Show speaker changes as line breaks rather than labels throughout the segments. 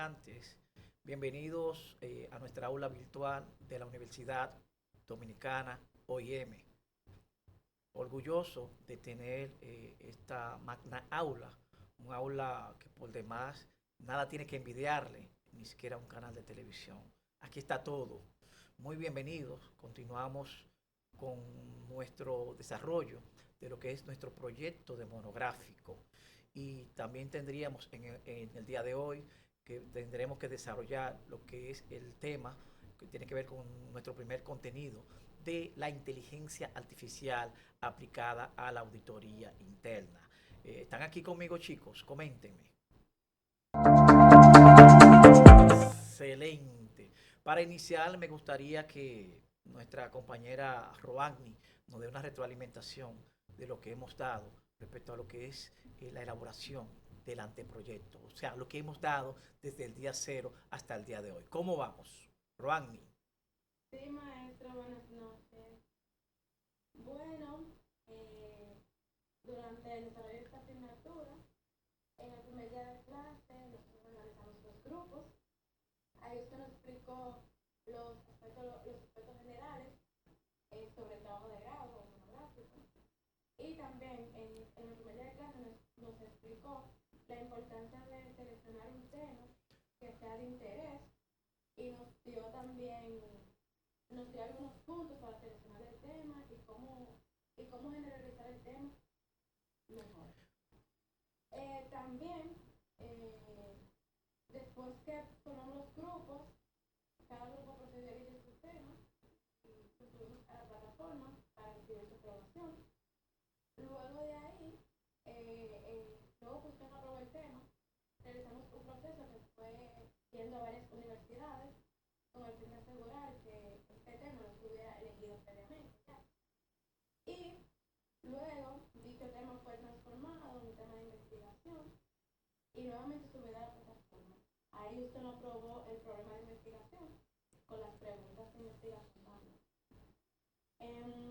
estudiantes, bienvenidos a nuestra aula virtual de la Universidad Dominicana OIM. Orgulloso de tener esta magna aula, un aula que por demás nada tiene que envidiarle, ni siquiera un canal de televisión. Aquí está todo. Muy bienvenidos. Continuamos con nuestro desarrollo de lo que es nuestro proyecto de monográfico. Y también tendríamos en el día de hoy que tendremos que desarrollar lo que es el tema que tiene que ver con nuestro primer contenido de la inteligencia artificial aplicada a la auditoría interna. ¿Están aquí conmigo, chicos? Coméntenme. Excelente. Para iniciar, me gustaría que nuestra compañera Roagni nos dé una retroalimentación de lo que hemos dado respecto a lo que es la elaboración del anteproyecto, o sea, lo que hemos dado desde el día cero hasta el día de hoy. ¿Cómo vamos? Roagni.
Sí, maestro, buenas noches. Bueno, eh, durante el desarrollo de esta asignatura, en el primer día de clase, nosotros analizamos los grupos. Ahí usted nos explicó los aspectos generales sobre el trabajo de grado o monográfico. Y también en el primer día de clase nos explicó la importancia de seleccionar un tema que sea de interés y nos dio algunos puntos para seleccionar el tema y cómo generalizar el tema mejor. También, después que formamos los grupos, cada grupo procedió a elegir su tema y lo subimos a la plataforma para recibir su aprobación. Luego de ahí, luego que usted aprobó el tema, realizamos un proceso que fue yendo a varias universidades con el fin de asegurar que este tema no estuviera elegido previamente. ¿Ya? Y luego, dicho tema fue transformado en un tema de investigación y nuevamente subido a la plataforma. Ahí usted no aprobó el problema de investigación con las preguntas de investigación también.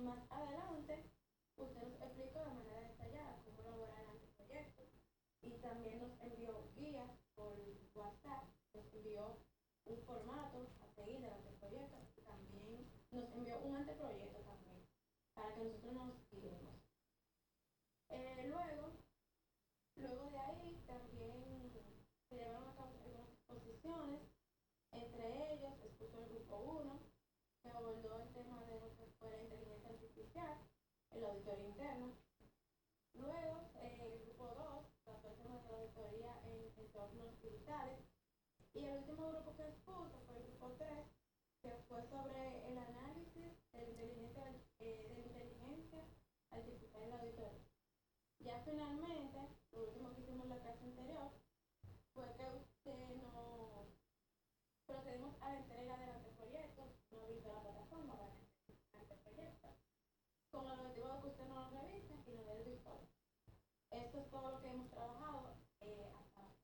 Más adelante, usted nos explicó de manera detallada cómo elaborar el anteproyecto y también nos envió guías por WhatsApp, nos envió un formato a seguir del anteproyecto y también nos envió un anteproyecto también para que nosotros nos guiemos. Luego, luego de ahí también se llevaron a cabo algunas exposiciones, entre ellos expuso el grupo 1, que abordó el tema de lo que fue la inteligencia artificial, el auditorio interno. Luego, el grupo 2 trató el tema de la auditoría en entornos digitales. Y el último grupo que expuso fue el grupo 3, que fue sobre el análisis de la inteligencia artificial en la auditoría. Ya finalmente, lo último que hicimos en la clase anterior fue que usted nos procedimos a la entrega del anteproyecto, no visto la plataforma para el anteproyecto, con el objetivo de que usted no lo revise y nos dé el visto. Esto es todo lo que hemos trabajado hasta ahora.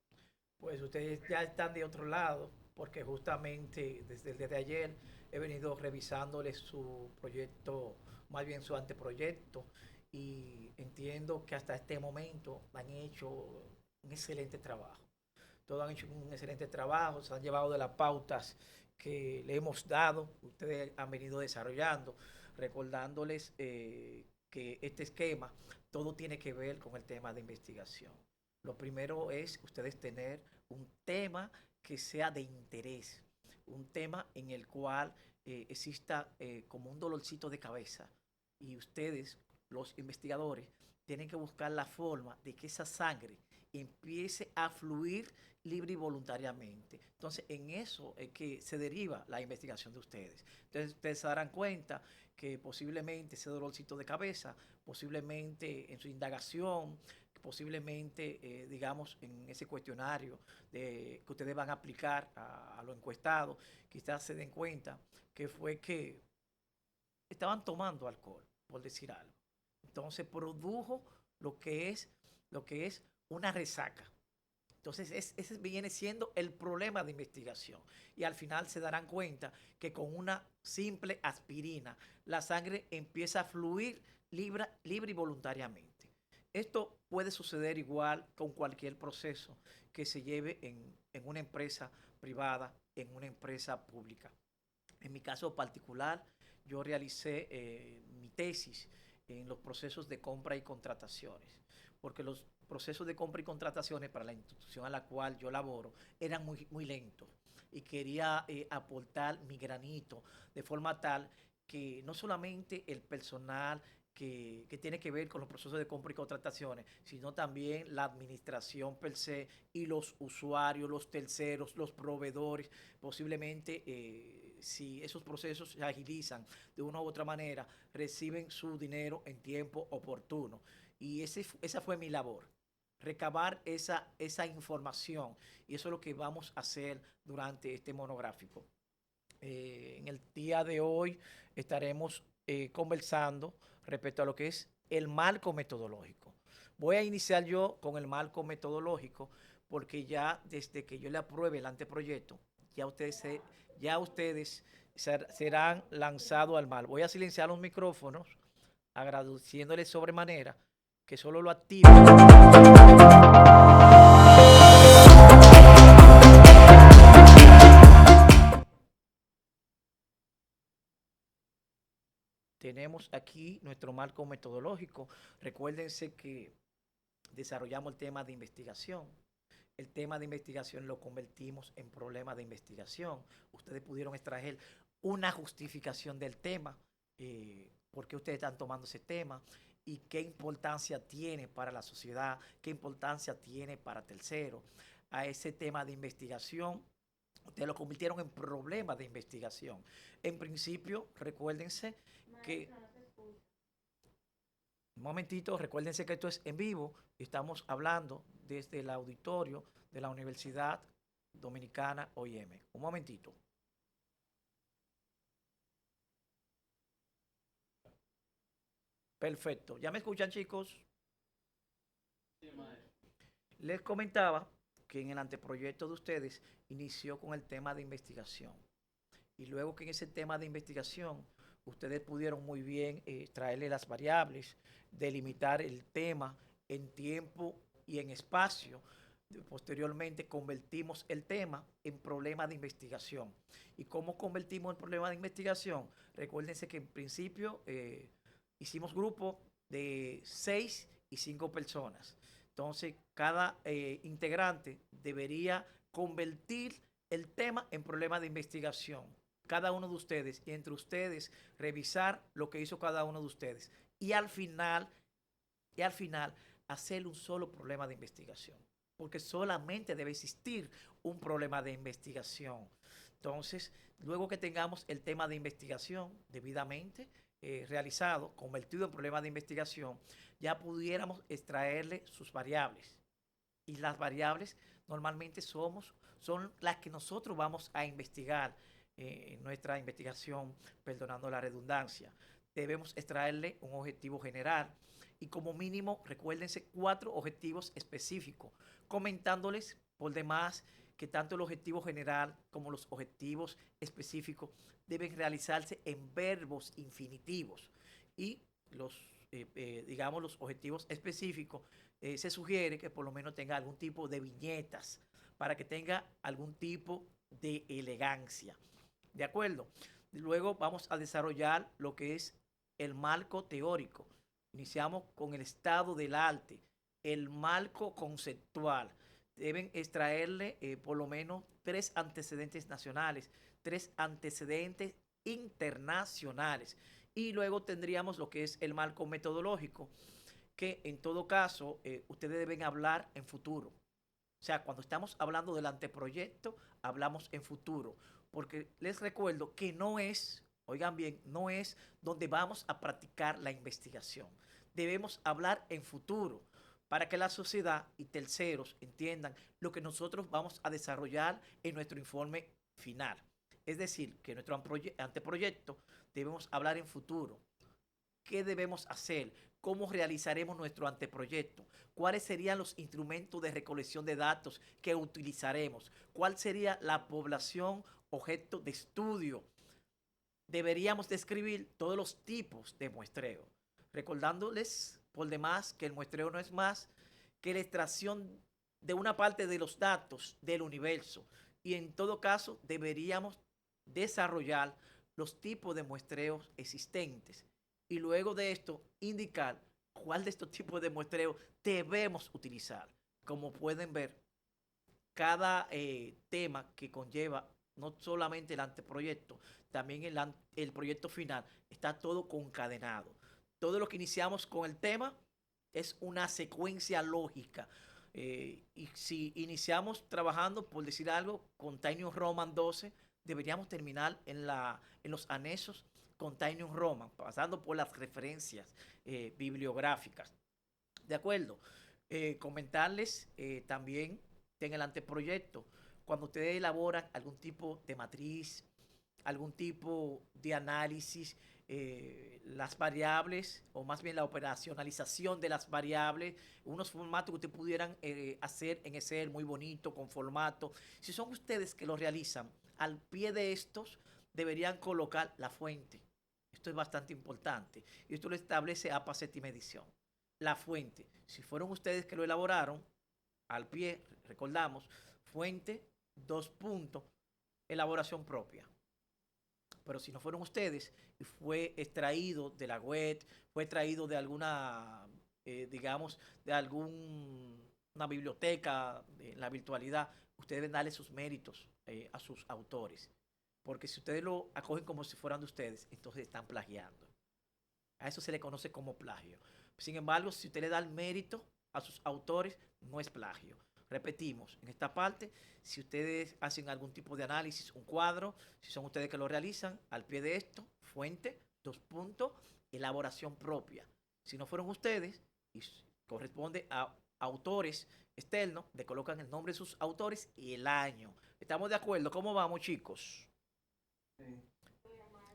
Pues ustedes ya están de otro lado, porque justamente desde el día de ayer he venido revisándoles su proyecto, más bien su anteproyecto, y entiendo que hasta este momento han hecho un excelente trabajo. Todos han hecho un excelente trabajo, se han llevado de las pautas que le hemos dado, ustedes han venido desarrollando, recordándoles que este esquema todo tiene que ver con el tema de investigación. Lo primero es ustedes tener un tema que sea de interés, un tema en el cual exista como un dolorcito de cabeza y ustedes, los investigadores, tienen que buscar la forma de que esa sangre empiece a fluir libre y voluntariamente. Entonces, en eso es que se deriva la investigación de ustedes. Entonces, ustedes se darán cuenta que posiblemente ese dolorcito de cabeza, posiblemente en su indagación, posiblemente, digamos, en ese cuestionario que ustedes van a aplicar a los encuestados, quizás se den cuenta que fue que estaban tomando alcohol, por decir algo. Entonces produjo lo que es, lo que es una resaca. Entonces, ese viene siendo el problema de investigación. Y al final se darán cuenta que con una simple aspirina, la sangre empieza a fluir libre y voluntariamente. Esto puede suceder igual con cualquier proceso que se lleve en una empresa privada, en una empresa pública. En mi caso particular, yo realicé mi tesis en los procesos de compra y contrataciones, porque los procesos de compra y contrataciones para la institución a la cual yo laboro eran muy lentos y quería aportar mi granito de forma tal que no solamente el personal que tiene que ver con los procesos de compra y contrataciones, sino también la administración per se y los usuarios, los terceros, los proveedores, posiblemente si esos procesos se agilizan de una u otra manera, reciben su dinero en tiempo oportuno. Y esa fue mi labor, recabar esa información. Y eso es lo que vamos a hacer durante este monográfico. En el día de hoy estaremos conversando respecto a lo que es el marco metodológico. Voy a iniciar yo con el marco metodológico porque ya desde que yo le apruebe el anteproyecto, ya ustedes serán lanzados al mar. Voy a silenciar los micrófonos, agradeciéndoles sobremanera que solo lo activen. Tenemos aquí nuestro marco metodológico. Recuérdense que desarrollamos el tema de investigación. El tema de investigación lo convertimos en problema de investigación. Ustedes pudieron extraer una justificación del tema, por qué ustedes están tomando ese tema y qué importancia tiene para la sociedad, qué importancia tiene para terceros. A ese tema de investigación, ustedes lo convirtieron en problema de investigación. En principio, recuérdense que... Un momentito, recuérdense que esto es en vivo y estamos hablando desde el auditorio de la Universidad Dominicana OIM. Un momentito. Perfecto. ¿Ya me escuchan, chicos? Sí, les comentaba que en el anteproyecto de ustedes inició con el tema de investigación. Y luego que en ese tema de investigación ustedes pudieron muy bien traerle las variables, delimitar el tema en tiempo y en espacio. Posteriormente convertimos el tema en problema de investigación. ¿Y cómo convertimos el problema de investigación? Recuérdense que en principio hicimos grupos de 6 y 5 personas. Entonces, cada integrante debería convertir el tema en problema de investigación. Cada uno de ustedes y entre ustedes revisar lo que hizo cada uno de ustedes. Y al final hacer un solo problema de investigación. Porque solamente debe existir un problema de investigación. Entonces, luego que tengamos el tema de investigación debidamente realizado, convertido en problema de investigación, ya pudiéramos extraerle sus variables. Y las variables normalmente son las que nosotros vamos a investigar en nuestra investigación, perdonando la redundancia. Debemos extraerle un objetivo general y como mínimo, recuérdense, 4 objetivos específicos, comentándoles por demás que tanto el objetivo general como los objetivos específicos deben realizarse en verbos infinitivos y digamos, los objetivos específicos se sugiere que por lo menos tenga algún tipo de viñetas para que tenga algún tipo de elegancia. ¿De acuerdo? Luego vamos a desarrollar lo que es el marco teórico. Iniciamos con el estado del arte, el marco conceptual. Deben extraerle por lo menos 3 antecedentes nacionales, 3 antecedentes internacionales. Y luego tendríamos lo que es el marco metodológico, que en todo caso ustedes deben hablar en futuro. O sea, cuando estamos hablando del anteproyecto, hablamos en futuro. Porque les recuerdo que no es, oigan bien, no es donde vamos a practicar la investigación. Debemos hablar en futuro para que la sociedad y terceros entiendan lo que nosotros vamos a desarrollar en nuestro informe final. Es decir, que en nuestro anteproyecto debemos hablar en futuro. ¿Qué debemos hacer? ¿Cómo realizaremos nuestro anteproyecto? ¿Cuáles serían los instrumentos de recolección de datos que utilizaremos? ¿Cuál sería la población objeto de estudio? Deberíamos describir todos los tipos de muestreo, recordándoles por demás que el muestreo no es más que la extracción de una parte de los datos del universo. Y en todo caso deberíamos desarrollar los tipos de muestreos existentes. Y luego de esto indicar cuál de estos tipos de muestreo debemos utilizar. Como pueden ver, cada tema que conlleva no solamente el anteproyecto, también el proyecto final, está todo concadenado. Todo lo que iniciamos con el tema es una secuencia lógica. Y si iniciamos trabajando, por decir algo, con Tiny Roman 12, deberíamos terminar en los anexos con Tiny Roman, pasando por las referencias bibliográficas. ¿De acuerdo? Comentarles también en el anteproyecto, cuando ustedes elaboran algún tipo de matriz, algún tipo de análisis, las variables, o más bien la operacionalización de las variables, unos formatos que ustedes pudieran hacer en Excel muy bonito, con formato. Si son ustedes que lo realizan, al pie de estos deberían colocar la fuente. Esto es bastante importante. Y esto lo establece APA séptima edición. La fuente. Si fueron ustedes que lo elaboraron, al pie, recordamos, fuente, 2 puntos, elaboración propia. Pero si no fueron ustedes y fue extraído de la web, fue extraído de alguna, digamos, de alguna biblioteca, de la virtualidad, ustedes deben darle sus méritos a sus autores. Porque si ustedes lo acogen como si fueran de ustedes, entonces están plagiando. A eso se le conoce como plagio. Sin embargo, si usted le da el mérito a sus autores, no es plagio. Repetimos, en esta parte, si ustedes hacen algún tipo de análisis, un cuadro, si son ustedes que lo realizan, al pie de esto, fuente, 2 puntos, elaboración propia. Si no fueron ustedes, y corresponde a autores externos, le colocan el nombre de sus autores y el año. ¿Estamos de acuerdo? ¿Cómo vamos, chicos? Sí.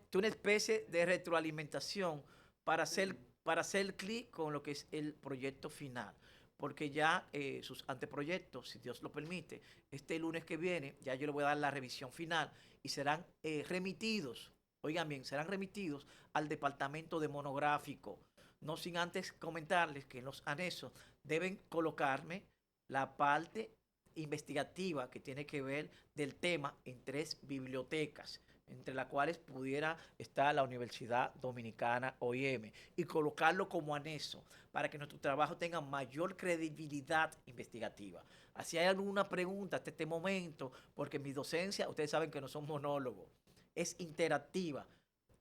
Es una especie de retroalimentación para hacer clic con lo que es el proyecto final. Porque ya sus anteproyectos, si Dios lo permite, este lunes que viene, ya yo le voy a dar la revisión final y serán remitidos, oigan bien, serán remitidos al departamento de monográfico. No sin antes comentarles que en los anexos deben colocarme la parte investigativa que tiene que ver del tema en 3 bibliotecas, entre las cuales pudiera estar la Universidad Dominicana OIM, y colocarlo como anexo para que nuestro trabajo tenga mayor credibilidad investigativa. Así hay alguna pregunta hasta este momento, porque mi docencia, ustedes saben que no son monólogos, es interactiva.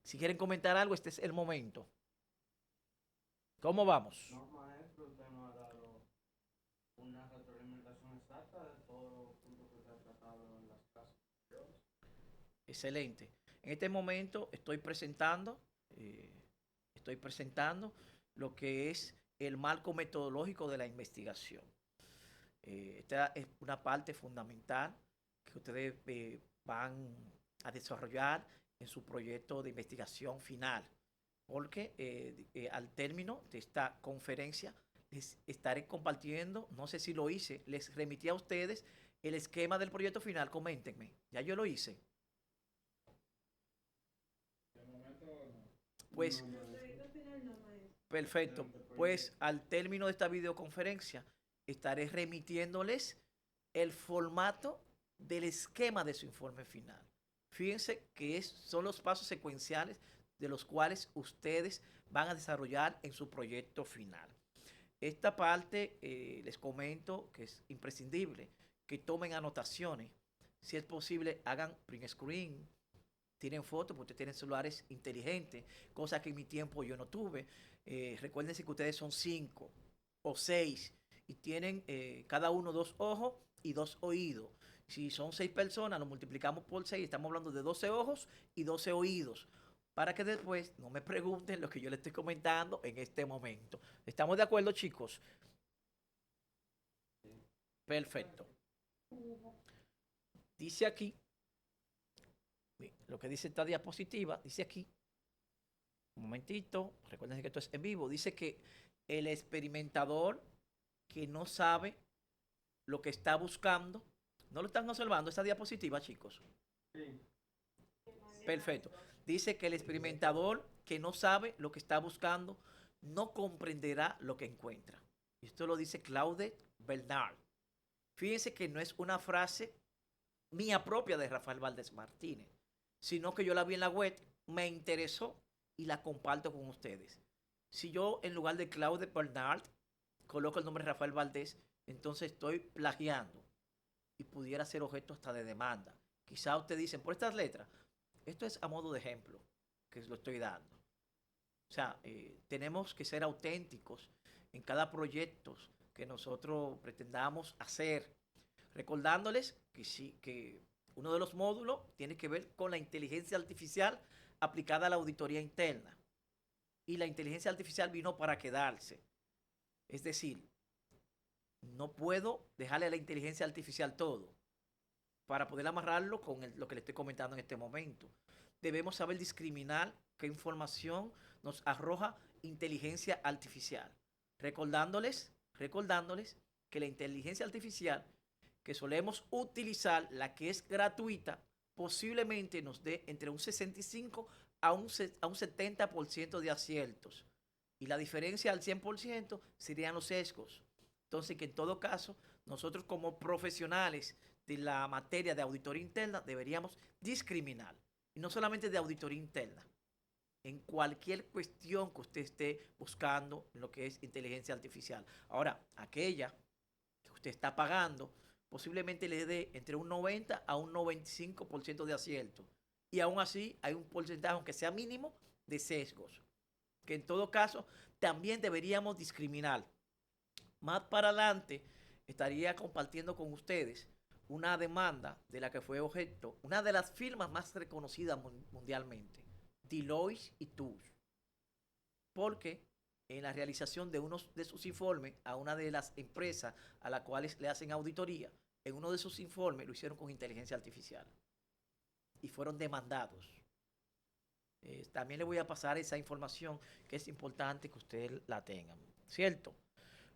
Si quieren comentar algo, este es el momento. ¿Cómo vamos?
No, maestro, usted no ha dado una retroalimentación exacta de todos los puntos que usted ha tratado en las clases.
Excelente. En este momento estoy presentando lo que es el marco metodológico de la investigación. Esta es una parte fundamental que ustedes van a desarrollar en su proyecto de investigación final, porque al término de esta conferencia les estaré compartiendo, no sé si lo hice, les remití a ustedes el esquema del proyecto final, coméntenme, ya yo lo hice. Pues, perfecto. Pues al término de esta videoconferencia estaré remitiéndoles el formato del esquema de su informe final. Fíjense que son los pasos secuenciales de los cuales ustedes van a desarrollar en su proyecto final. Esta parte les comento que es imprescindible que tomen anotaciones. Si es posible, hagan print screen. Tienen fotos porque ustedes tienen celulares inteligentes, cosa que en mi tiempo yo no tuve. Recuérdense que ustedes son 5 o 6 y tienen cada uno 2 ojos y 2 oídos. Si son 6 personas, lo multiplicamos por 6, estamos hablando de 12 ojos y 12 oídos. Para que después no me pregunten lo que yo les estoy comentando en este momento. ¿Estamos de acuerdo, chicos? Perfecto. Dice aquí, lo que dice esta diapositiva, dice aquí, un momentito, recuerden que esto es en vivo, dice que el experimentador que no sabe lo que está buscando, ¿no lo están observando esta diapositiva, chicos? Sí. Perfecto. Dice que el experimentador que no sabe lo que está buscando no comprenderá lo que encuentra. Esto lo dice Claude Bernard. Fíjense que no es una frase mía propia de Rafael Valdés Martínez, sino que yo la vi en la web, me interesó y la comparto con ustedes. Si yo en lugar de Claude Bernard coloco el nombre de Rafael Valdés, entonces estoy plagiando y pudiera ser objeto hasta de demanda. Quizá ustedes dicen, por estas letras, esto es a modo de ejemplo que lo estoy dando. O sea, tenemos que ser auténticos en cada proyecto que nosotros pretendamos hacer, recordándoles que sí, que uno de los módulos tiene que ver con la inteligencia artificial aplicada a la auditoría interna. Y la inteligencia artificial vino para quedarse. Es decir, no puedo dejarle a la inteligencia artificial todo para poder amarrarlo con lo que le estoy comentando en este momento. Debemos saber discriminar qué información nos arroja inteligencia artificial. Recordándoles que la inteligencia artificial que solemos utilizar, la que es gratuita, posiblemente nos dé entre un 65 a un 70% de aciertos. Y la diferencia al 100% serían los sesgos. Entonces, que en todo caso, nosotros como profesionales de la materia de auditoría interna deberíamos discriminar. Y no solamente de auditoría interna, en cualquier cuestión que usted esté buscando en lo que es inteligencia artificial. Ahora, aquella que usted está pagando, posiblemente le dé entre un 90 a un 95% de acierto. Y aún así hay un porcentaje, aunque sea mínimo, de sesgos. Que en todo caso también deberíamos discriminar. Más para adelante estaría compartiendo con ustedes una demanda de la que fue objeto una de las firmas más reconocidas mundialmente, Deloitte y Touche, porque en la realización de uno de sus informes a una de las empresas a las cuales le hacen auditoría, en uno de sus informes lo hicieron con inteligencia artificial y fueron demandados. También le voy a pasar esa información que es importante que ustedes la tengan, ¿cierto?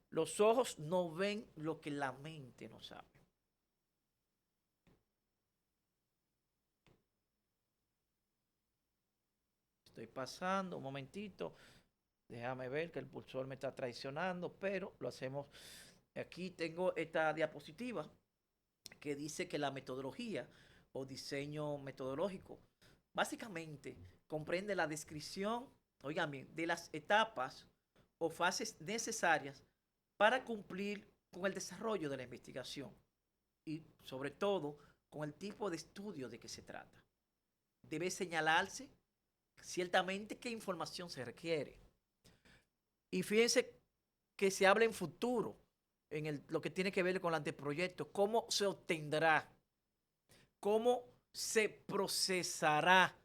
Los ojos no ven lo que la mente no sabe. Estoy pasando un momentito. Déjame ver que el pulsor me está traicionando, pero lo hacemos. Aquí tengo esta diapositiva que dice que la metodología o diseño metodológico básicamente comprende la descripción, oigan bien, de las etapas o fases necesarias para cumplir con el desarrollo de la investigación y sobre todo con el tipo de estudio de que se trata. Debe señalarse ciertamente qué información se requiere. Y fíjense que se habla en futuro, en lo que tiene que ver con el anteproyecto, cómo se obtendrá, cómo se procesará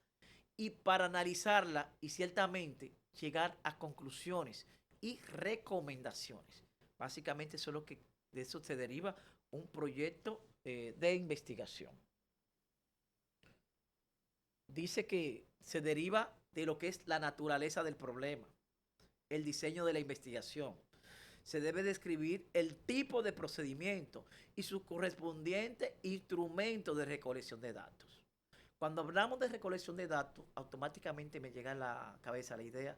y para analizarla y ciertamente llegar a conclusiones y recomendaciones. Básicamente eso es lo que de eso se deriva un proyecto de investigación. Dice que se deriva de lo que es la naturaleza del problema, el diseño de la investigación. Se debe describir el tipo de procedimiento y su correspondiente instrumento de recolección de datos. Cuando hablamos de recolección de datos, automáticamente me llega a la cabeza la idea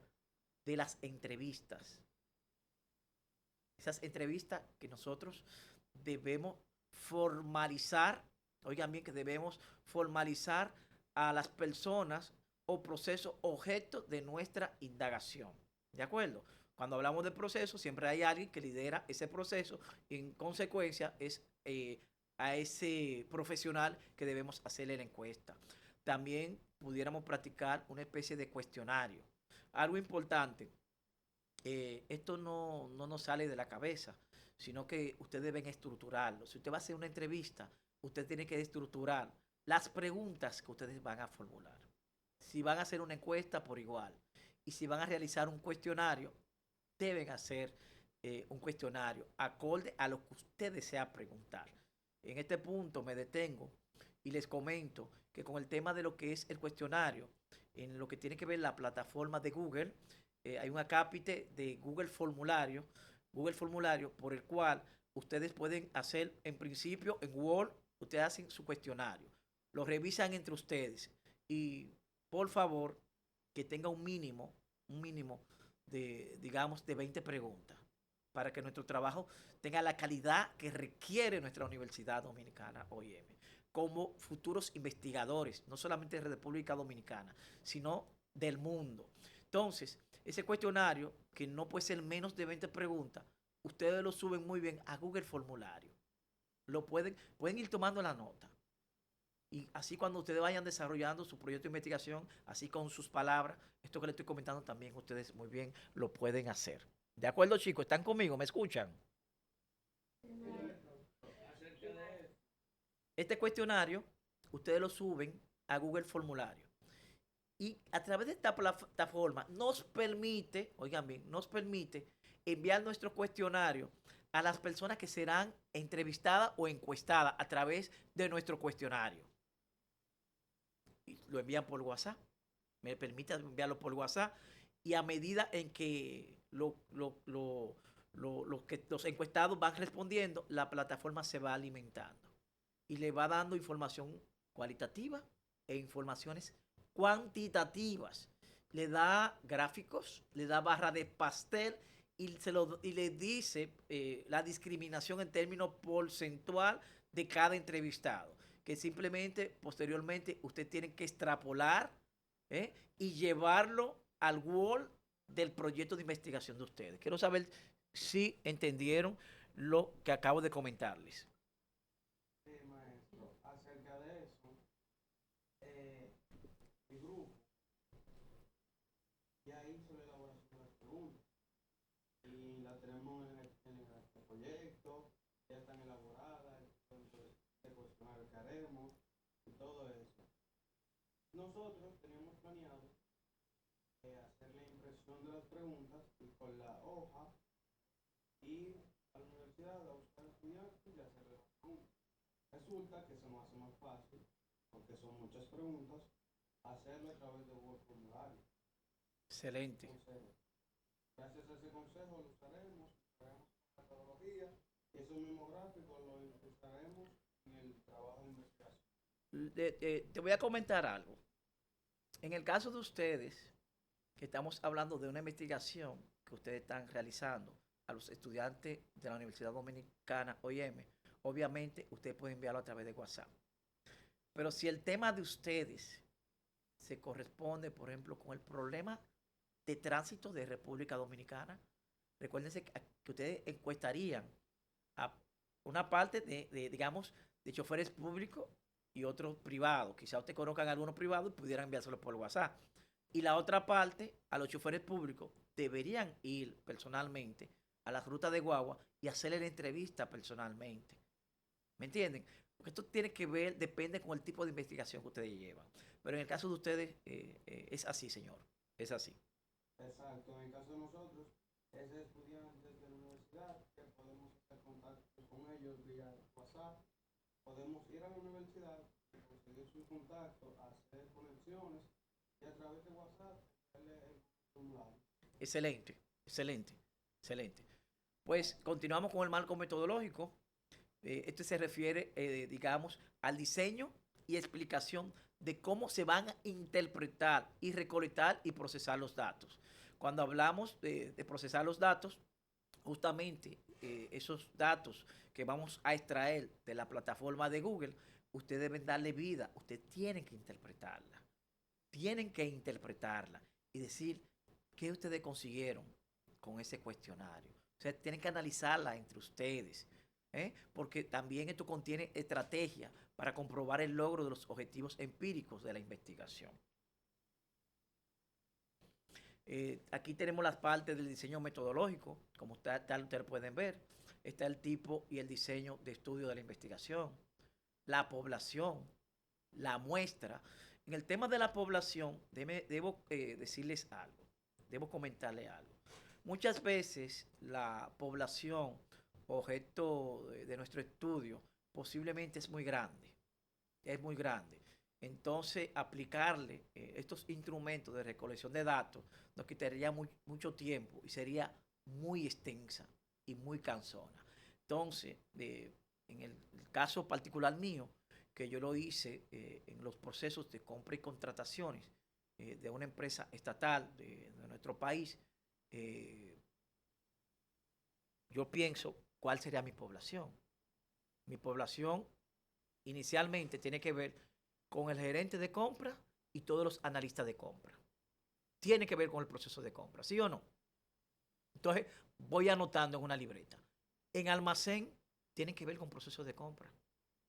de las entrevistas. Esas entrevistas que nosotros debemos formalizar, oigan bien que debemos formalizar a las personas o procesos objeto de nuestra indagación. ¿De acuerdo? Cuando hablamos de proceso, siempre hay alguien que lidera ese proceso y en consecuencia es a ese profesional que debemos hacerle la encuesta. También pudiéramos practicar una especie de cuestionario. Algo importante, esto no nos sale de la cabeza, sino que ustedes deben estructurarlo. Si usted va a hacer una entrevista, usted tiene que estructurar las preguntas que ustedes van a formular. Si van a hacer una encuesta, por igual. Y si van a realizar un cuestionario, deben hacer un cuestionario acorde a lo que usted desea preguntar. En este punto me detengo y les comento que con el tema de lo que es el cuestionario, en lo que tiene que ver la plataforma de Google, hay un acápite de Google Formulario, por el cual ustedes pueden hacer, en principio, en Word, ustedes hacen su cuestionario, lo revisan entre ustedes y, por favor, que tenga un mínimo digamos, de 20 preguntas, para que nuestro trabajo tenga la calidad que requiere nuestra Universidad Dominicana OIM, como futuros investigadores, no solamente de República Dominicana, sino del mundo. Entonces, ese cuestionario, que no puede ser menos de 20 preguntas, ustedes lo suben muy bien a Google Formulario. Pueden ir tomando la nota. Y así cuando ustedes vayan desarrollando su proyecto de investigación, así con sus palabras, esto que les estoy comentando también ustedes muy bien lo pueden hacer. ¿De acuerdo, chicos? ¿Están conmigo? ¿Me escuchan?
Acerca de
Este cuestionario, ustedes lo suben a Google Formulario. Y a través de esta plataforma nos permite, oigan bien, nos permite enviar nuestro cuestionario a las personas que serán entrevistadas o encuestadas a través de nuestro cuestionario. Y lo envían por WhatsApp, me permite enviarlo por WhatsApp, y a medida en que los encuestados van respondiendo, la plataforma se va alimentando y le va dando información cualitativa e informaciones cuantitativas. Le da gráficos, le da barra de pastel y le dice la discriminación en términos porcentual de cada entrevistado, que simplemente posteriormente usted tiene que extrapolar y llevarlo al Word del proyecto de investigación de ustedes. Quiero saber si entendieron lo que acabo de comentarles.
Sí, maestro, acerca de eso, el grupo ya hizo la elaboración de las preguntas y la tenemos en el proyecto, ya están elaboradas, el cuestionario que haremos y todo eso. Nosotros teníamos planeado hacer la impresión de las preguntas y con la hoja ir a la universidad a buscar estudiantes y hacerle las preguntas. Resulta que se nos hace más fácil, porque son muchas preguntas, hacerlo a través de Google Formulario.
Excelente.
Entonces, gracias a ese consejo lo usaremos la metodología y esos mismos gráficos los usaremos en el trabajo de investigación.
Te voy a comentar algo. En el caso de ustedes, que estamos hablando de una investigación que ustedes están realizando a los estudiantes de la Universidad Dominicana OIM, obviamente ustedes pueden enviarlo a través de WhatsApp. Pero si el tema de ustedes se corresponde, por ejemplo, con el problema de tránsito de República Dominicana, recuérdense que ustedes encuestarían a una parte digamos, de choferes públicos y otros privados. Quizá ustedes conozcan algunos privados y pudieran enviárselo por WhatsApp. Y la otra parte, a los choferes públicos, deberían ir personalmente a la ruta de guagua y hacerle la entrevista personalmente. ¿Me entienden? Porque esto tiene que ver, depende con el tipo de investigación que ustedes llevan. Pero en el caso de ustedes, es así, señor. Es así.
Exacto, en el caso de nosotros, es estudiantes de la universidad que podemos hacer contacto con ellos vía WhatsApp. Podemos ir a la universidad y conseguir su contacto, hacer conexiones y a través de WhatsApp darle el formulario.
Excelente, excelente, excelente. Pues continuamos con el marco metodológico. Esto se refiere, digamos, al diseño y explicación de cómo se van a interpretar y recolectar y procesar los datos. Cuando hablamos de procesar los datos, justamente esos datos que vamos a extraer de la plataforma de Google, ustedes deben darle vida, ustedes tienen que interpretarla y decir qué ustedes consiguieron con ese cuestionario. O sea, tienen que analizarla entre ustedes, porque también esto contiene estrategia para comprobar el logro de los objetivos empíricos de la investigación. Aquí tenemos las partes del diseño metodológico, como ustedes pueden ver. Está el tipo y el diseño de estudio de la investigación, la población, la muestra. En el tema de la población, debo decirles algo, debo comentarles algo. Muchas veces la población objeto de nuestro estudio posiblemente es muy grande, es muy grande. Entonces, aplicarle estos instrumentos de recolección de datos nos quitaría mucho tiempo y sería muy extensa y muy cansona. Entonces, en el caso particular mío, que yo lo hice en los procesos de compra y contrataciones de una empresa estatal de nuestro país, eh, yo pienso cuál sería mi población. Mi población inicialmente tiene que ver con el gerente de compra y todos los analistas de compra. Tiene que ver con el proceso de compra, ¿sí o no? Entonces, voy anotando en una libreta. En almacén, tiene que ver con procesos de compra.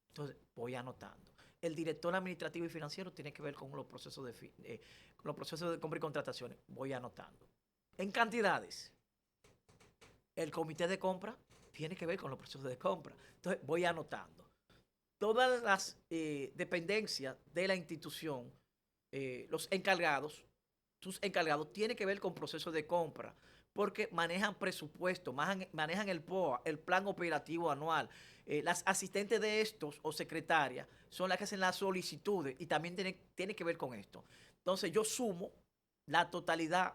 Entonces, voy anotando. El director administrativo y financiero tiene que ver con los procesos con los procesos de compra y contrataciones. Voy anotando. En cantidades, el comité de compra tiene que ver con los procesos de compra. Entonces, voy anotando. Todas las dependencias de la institución, los encargados, sus encargados, tienen que ver con procesos de compra, porque manejan presupuesto, manejan el POA, el plan operativo anual. Las asistentes de estos o secretarias son las que hacen las solicitudes y también tiene que ver con esto. Entonces yo sumo la totalidad,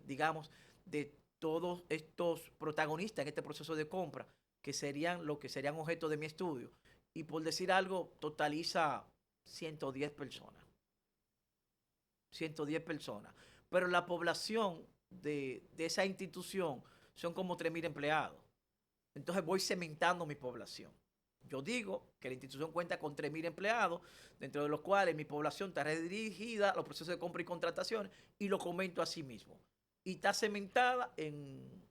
digamos, de todos estos protagonistas en este proceso de compra, que serían lo que serían objeto de mi estudio. Y por decir algo, totaliza 110 personas. 110 personas. Pero la población de esa institución son como 3.000 empleados. Entonces voy cementando mi población. Yo digo que la institución cuenta con 3.000 empleados, dentro de los cuales mi población está redirigida a los procesos de compra y contrataciones, y lo comento así mismo. Y está cementada en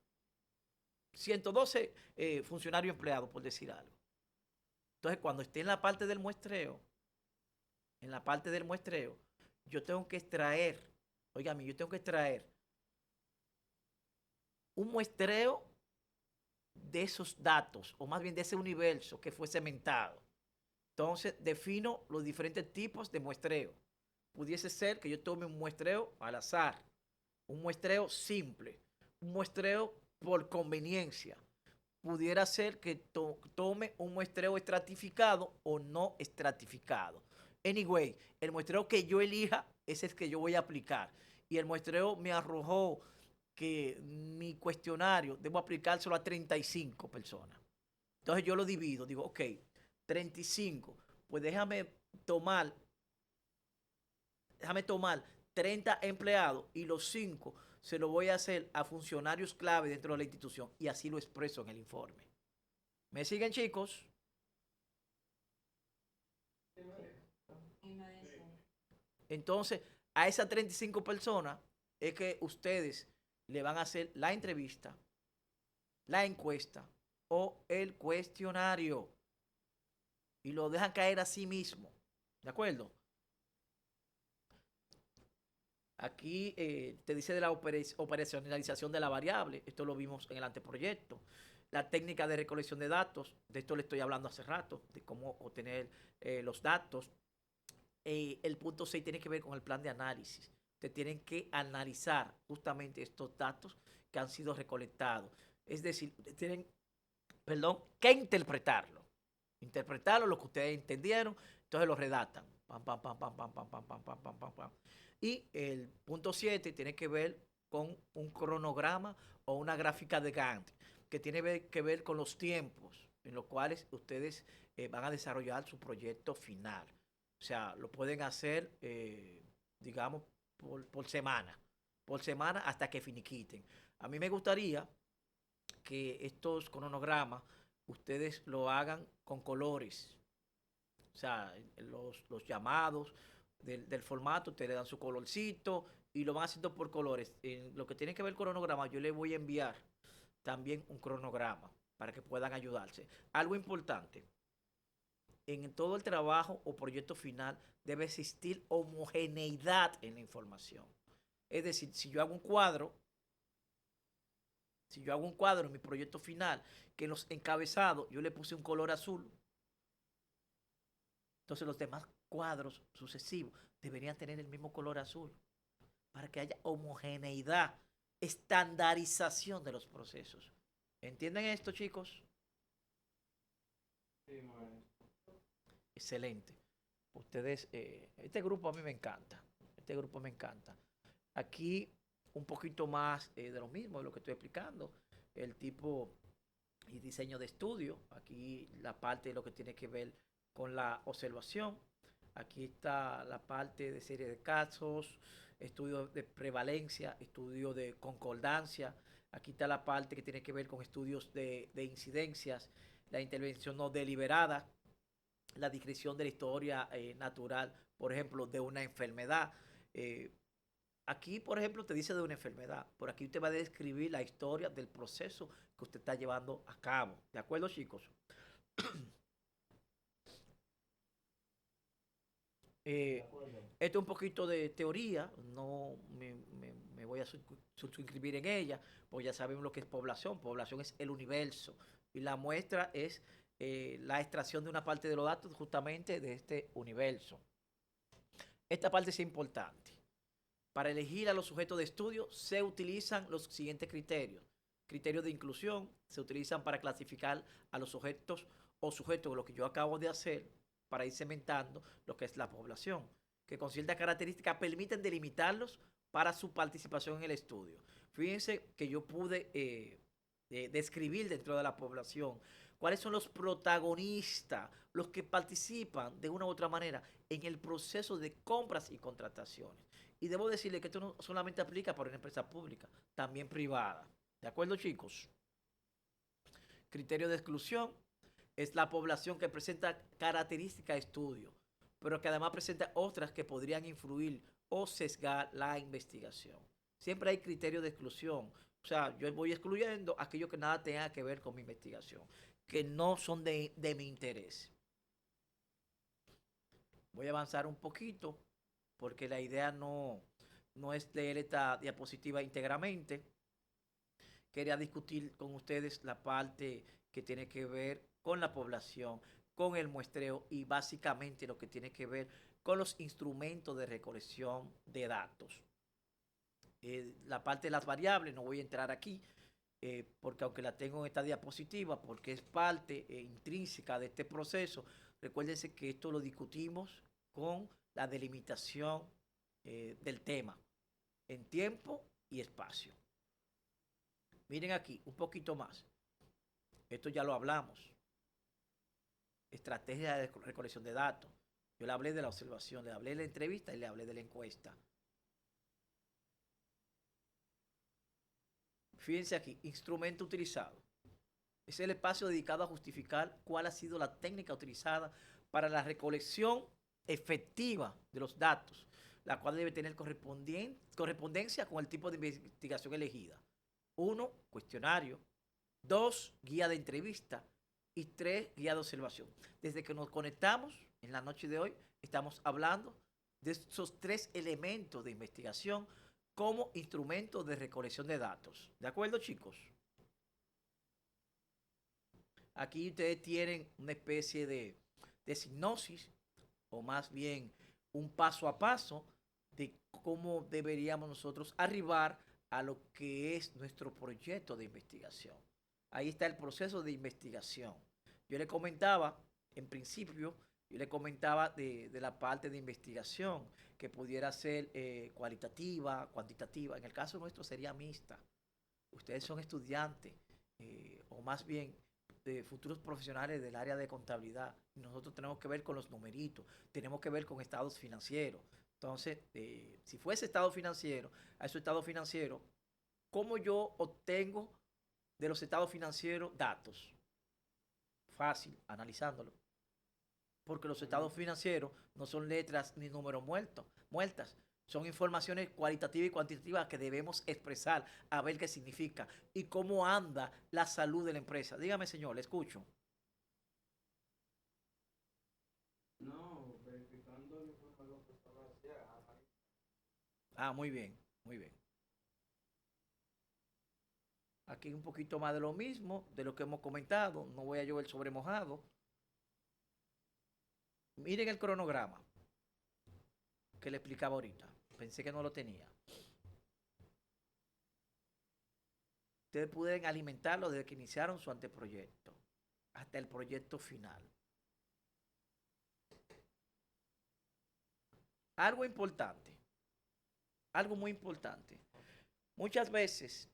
112 funcionarios empleados, por decir algo. Entonces, cuando esté en la parte del muestreo, yo tengo que extraer, oígame, yo tengo que extraer un muestreo de esos datos, o más bien de ese universo que fue cementado. Entonces, defino los diferentes tipos de muestreo. Pudiese ser que yo tome un muestreo al azar, un muestreo simple, un muestreo por conveniencia. Pudiera ser que tome un muestreo estratificado o no estratificado. Anyway, el muestreo que yo elija es el que yo voy a aplicar. Y el muestreo me arrojó que mi cuestionario debo aplicárselo a 35 personas. Entonces yo lo divido, digo, ok, 35, pues tomar, déjame tomar 30 empleados y los 5 se lo voy a hacer a funcionarios clave dentro de la institución, y así lo expreso en el informe. ¿Me siguen, chicos? Entonces, a esas 35 personas es que ustedes le van a hacer la entrevista, la encuesta o el cuestionario, y lo dejan caer a sí mismo. ¿De acuerdo? Aquí te dice de la operacionalización de la variable. Esto lo vimos en el anteproyecto. La técnica de recolección de datos. De esto le estoy hablando hace rato, de cómo obtener los datos. El punto 6 tiene que ver con el plan de análisis. Te tienen que analizar justamente estos datos que han sido recolectados. Es decir, tienen, que interpretarlo. Interpretarlo, lo que ustedes entendieron, entonces lo redactan. Pam, pam, pam, pam, pam, pam, pam, pam, pam, pam, pam, pam. Y el punto 7 tiene que ver con un cronograma o una gráfica de Gantt, que tiene que ver con los tiempos en los cuales ustedes van a desarrollar su proyecto final. O sea, lo pueden hacer, digamos, por semana hasta que finiquiten. A mí me gustaría que estos cronogramas ustedes lo hagan con colores. O sea, los llamados del formato, ustedes le dan su colorcito y lo van haciendo por colores. En lo que tiene que ver con el cronograma, yo les voy a enviar también un cronograma para que puedan ayudarse. Algo importante, en todo el trabajo o proyecto final debe existir homogeneidad en la información. Es decir, si yo hago un cuadro en mi proyecto final, que en los encabezados yo le puse un color azul, entonces los demás cuadros sucesivos deberían tener el mismo color azul, para que haya homogeneidad, estandarización de los procesos. ¿Entienden esto, chicos?
Sí, maestro.
Excelente. Ustedes, este grupo a mí me encanta. Aquí un poquito más de lo mismo, de lo que estoy explicando. El tipo y diseño de estudio. Aquí la parte de lo que tiene que ver con la observación. Aquí está la parte de serie de casos, estudio de prevalencia, estudio de concordancia. Aquí está la parte que tiene que ver con estudios de incidencias, la intervención no deliberada, la descripción de la historia natural, por ejemplo, de una enfermedad. Eh, Aquí, por ejemplo, te dice de una enfermedad. Por aquí usted va a describir la historia del proceso que usted está llevando a cabo. ¿De acuerdo, chicos?
De
Eh,
acuerdo.
Esto es un poquito de teoría, no me voy a suscribir en ella, porque ya sabemos lo que es población. Población es el universo y la muestra es la extracción de una parte de los datos justamente de este universo. Esta parte es importante. Para elegir a los sujetos de estudio se utilizan los siguientes criterios. Criterios de inclusión se utilizan para clasificar a los sujetos o sujetos, lo que yo acabo de hacer, para ir cementando lo que es la población, que con ciertas características permiten delimitarlos para su participación en el estudio. Fíjense que yo pude describir dentro de la población cuáles son los protagonistas, los que participan de una u otra manera en el proceso de compras y contrataciones. Y debo decirle que esto no solamente aplica para una empresa pública, también privada. ¿De acuerdo, chicos? Criterio de exclusión es la población que presenta características de estudio, pero que además presenta otras que podrían influir o sesgar la investigación. Siempre hay criterio de exclusión. O sea, yo voy excluyendo aquello que nada tenga que ver con mi investigación, que no son de mi interés. Voy a avanzar un poquito porque la idea no es leer esta diapositiva íntegramente. Quería discutir con ustedes la parte que tiene que ver con la población, con el muestreo y básicamente lo que tiene que ver con los instrumentos de recolección de datos. La parte de las variables no voy a entrar aquí, porque aunque la tengo en esta diapositiva, porque es parte intrínseca de este proceso, recuérdense que esto lo discutimos con la delimitación del tema en tiempo y espacio. Miren aquí, un poquito más. Esto ya lo hablamos. Estrategia de recolección de datos. Yo le hablé de la observación, le hablé de la entrevista y le hablé de la encuesta. Fíjense aquí, instrumento utilizado. Es el espacio dedicado a justificar cuál ha sido la técnica utilizada para la recolección efectiva de los datos, la cual debe tener correspondencia con el tipo de investigación elegida. 1, cuestionario. 2, guía de entrevista. Y 3, guía de observación. Desde que nos conectamos en la noche de hoy, estamos hablando de esos 3 elementos de investigación como instrumento de recolección de datos. ¿De acuerdo, chicos? Aquí ustedes tienen una especie de sinopsis, o más bien un paso a paso de cómo deberíamos nosotros arribar a lo que es nuestro proyecto de investigación. Ahí está el proceso de investigación. Yo le comentaba, en principio, yo le comentaba de la parte de investigación, que pudiera ser cualitativa, cuantitativa. En el caso nuestro sería mixta. Ustedes son estudiantes, o más bien de futuros profesionales del área de contabilidad. Nosotros tenemos que ver con los numeritos, tenemos que ver con estados financieros. Entonces, si fuese estado financiero, a esos estados financieros, ¿cómo yo obtengo de los estados financieros datos? Fácil, analizándolo. Porque los estados financieros no son letras ni números muertas. Son informaciones cualitativas y cuantitativas que debemos expresar a ver qué significa y cómo anda la salud de la empresa. Dígame, señor, le escucho.
No, verificando el informe lo que estaba haciendo.
Ah, muy bien, muy bien. Aquí un poquito más de lo mismo, de lo que hemos comentado. No voy a llover sobre mojado. Miren el cronograma que le explicaba ahorita. Pensé que no lo tenía. Ustedes pueden alimentarlo desde que iniciaron su anteproyecto hasta el proyecto final. Algo importante, algo muy importante. Muchas veces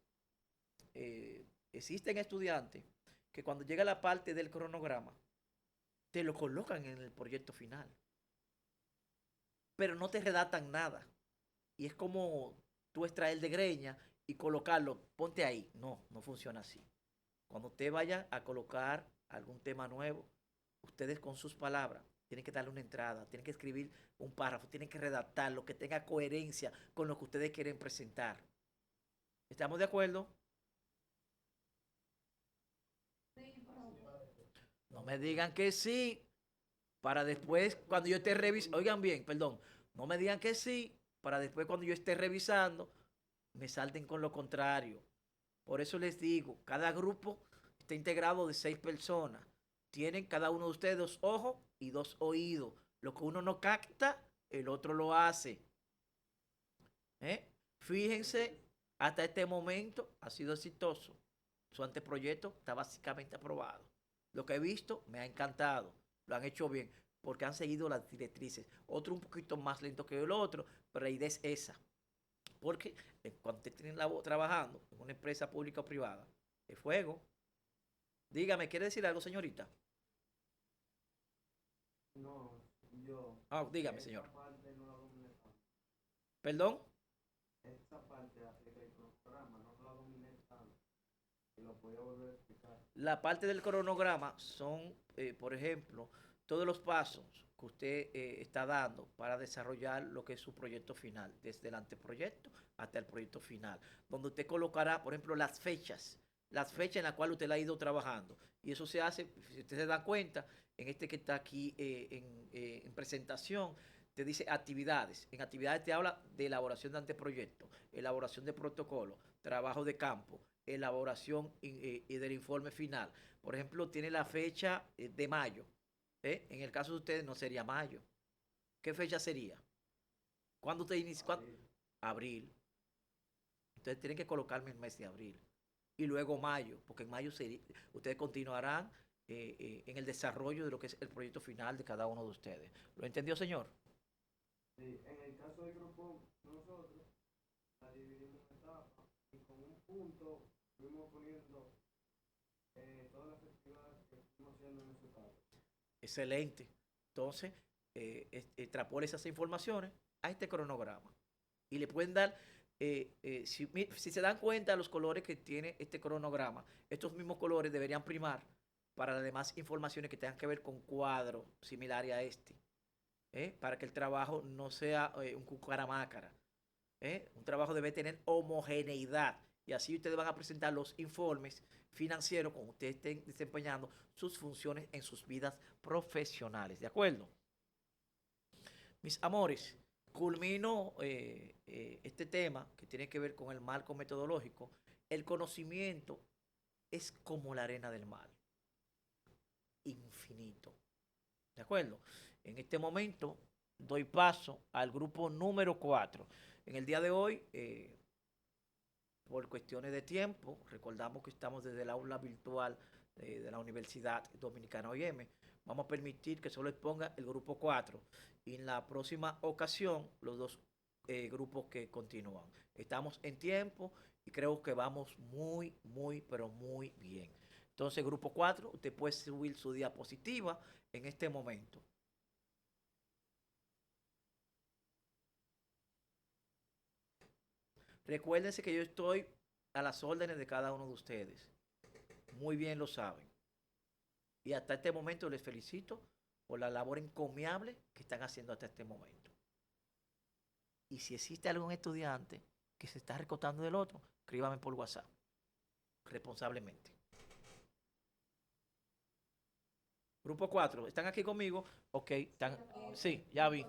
existen estudiantes que cuando llega la parte del cronograma, te lo colocan en el proyecto final. pero no te redactan nada. Y es como tú extraer de greña y colocarlo, ponte ahí. No, no funciona así. Cuando usted vaya a colocar algún tema nuevo, ustedes con sus palabras tienen que darle una entrada, tienen que escribir un párrafo, tienen que redactarlo, que tenga coherencia con lo que ustedes quieren presentar. ¿Estamos de acuerdo? No me digan que sí, para después, cuando yo esté revisando, oigan bien, perdón, no me digan que sí, para después cuando yo esté revisando, me salten con lo contrario. Por eso les digo, cada grupo está integrado de 6 personas. Tienen cada uno de ustedes 2 ojos y 2 oídos. Lo que uno no capta, el otro lo hace. ¿Eh? Fíjense, hasta este momento ha sido exitoso. Su anteproyecto está básicamente aprobado. Lo que he visto me ha encantado. Lo han hecho bien porque han seguido las directrices. Otro un poquito más lento que el otro, pero la idea es esa. Porque cuando usted tiene trabajando en una empresa pública o privada, es fuego. Dígame, ¿quiere decir algo, señorita?
No, yo.
Ah, dígame,
Esa
señor.
parte no la dominé tanto.
¿Perdón?
Esa parte del programa no la dominé tanto. Y lo podía volver a explicar.
La parte del cronograma son, por ejemplo, todos los pasos que usted está dando para desarrollar lo que es su proyecto final, desde el anteproyecto hasta el proyecto final, donde usted colocará, por ejemplo, las fechas en las cuales usted la ha ido trabajando. Y eso se hace, si usted se da cuenta, en este que está aquí en presentación, te dice actividades. En actividades te habla de elaboración de anteproyecto, elaboración de protocolo, trabajo de campo, elaboración y del informe final. Por ejemplo, tiene la fecha de mayo. En el caso de ustedes no sería mayo. ¿Qué fecha sería? ¿Cuándo usted inicia? Abril. Entonces tienen que colocarme el mes de abril. Y luego mayo, porque en mayo ustedes continuarán en el desarrollo de lo que es el proyecto final de cada uno de ustedes. ¿Lo entendió, señor?
Sí, en el caso del grupo, nosotros la dividimos en etapas y con un punto fuimos poniendo todas las actividades que estamos haciendo en esa etapa.
Excelente. Entonces, extrapole esas informaciones a este cronograma. Y le pueden dar, si se dan cuenta los colores que tiene este cronograma, estos mismos colores deberían primar para las demás informaciones que tengan que ver con cuadros similares a este. Para que el trabajo no sea un cucaramácara. Un trabajo debe tener homogeneidad. Y así ustedes van a presentar los informes financieros cuando ustedes estén desempeñando sus funciones en sus vidas profesionales. ¿De acuerdo? Mis amores, culmino este tema que tiene que ver con el marco metodológico. El conocimiento es como la arena del mar, infinito. ¿De acuerdo? En este momento doy paso al grupo número 4. En el día de hoy, por cuestiones de tiempo, recordamos que estamos desde el aula virtual de la Universidad Dominicana OIM. Vamos a permitir que solo exponga el grupo 4 y en la próxima ocasión los dos grupos que continúan. Estamos en tiempo y creo que vamos muy, muy, pero muy bien. Entonces, grupo 4, usted puede subir su diapositiva en este momento. Recuérdense que yo estoy a las órdenes de cada uno de ustedes. Muy bien lo saben. Y hasta este momento les felicito por la labor encomiable que están haciendo hasta este momento. Y si existe algún estudiante que se está recortando del otro, escríbame por WhatsApp, responsablemente. Grupo 4, ¿están aquí conmigo? Ok, están. Sí, ya vi.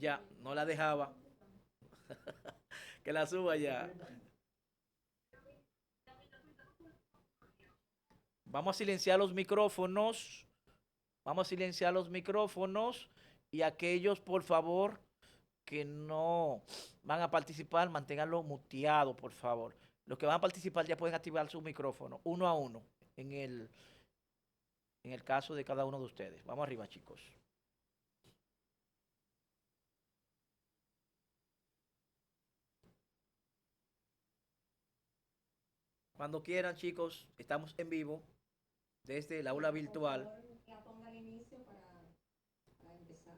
Ya, no la dejaba. Que la suba ya. Vamos a silenciar los micrófonos. Vamos a silenciar los micrófonos. Y aquellos, por favor, que no van a participar, manténganlo muteado, por favor. Los que van a participar ya pueden activar su micrófono, uno a uno, en el caso de cada uno de ustedes. Vamos arriba, chicos. Cuando quieran, chicos, estamos en vivo desde el aula virtual.
La ponga al inicio para empezar.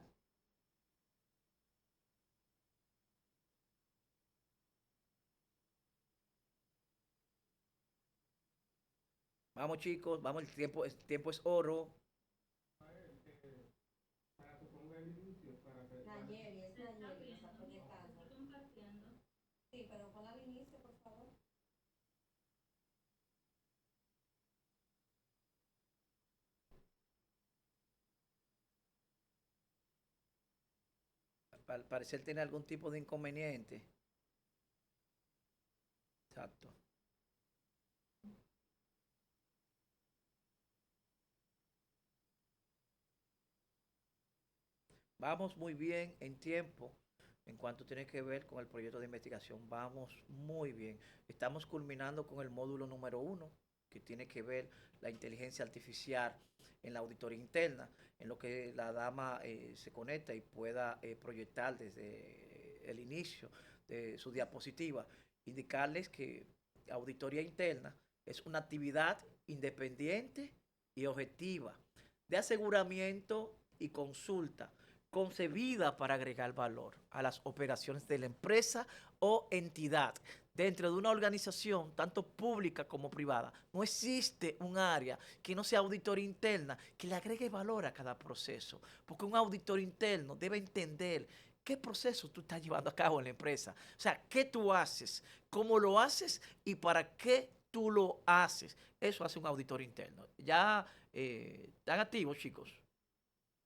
Vamos chicos, vamos, el tiempo es oro.
Para que ponga el inicio,
Nayeli, es Nayeli, está proyectando. Sí, pero pon al inicio, por favor.
Al parecer tiene algún tipo de inconveniente. Exacto. Vamos muy bien en tiempo en cuanto tiene que ver con el proyecto de investigación. Vamos muy bien. Estamos culminando con el módulo número 1, que tiene que ver la inteligencia artificial en la auditoría interna, en lo que la dama se conecta y pueda proyectar desde el inicio de su diapositiva. Indicarles que auditoría interna es una actividad independiente y objetiva de aseguramiento y consulta concebida para agregar valor a las operaciones de la empresa o entidad dentro de una organización, tanto pública como privada. No existe un área que no sea auditoría interna que le agregue valor a cada proceso, porque un auditor interno debe entender qué proceso tú estás llevando a cabo en la empresa. O sea, qué tú haces, cómo lo haces y para qué tú lo haces. Eso hace un auditor interno. Ya están activos, chicos.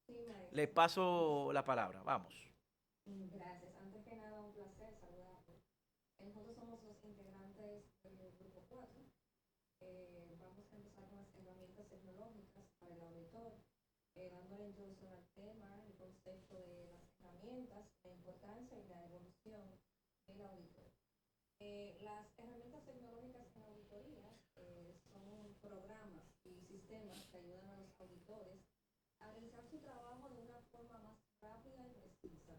Sí,
Le
maestra.
paso la palabra. Vamos.
Gracias. Antes que nada, un placer saludarlos. Nosotros somos los integrantes del grupo 4. Vamos a empezar con las herramientas tecnológicas para el auditor, dando la introducción al tema, el concepto de las herramientas, la importancia y la evolución del auditor. Las herramientas tecnológicas en auditoría son programas y sistemas que ayudan a los auditores a realizar su trabajo de una forma más rápida y precisa.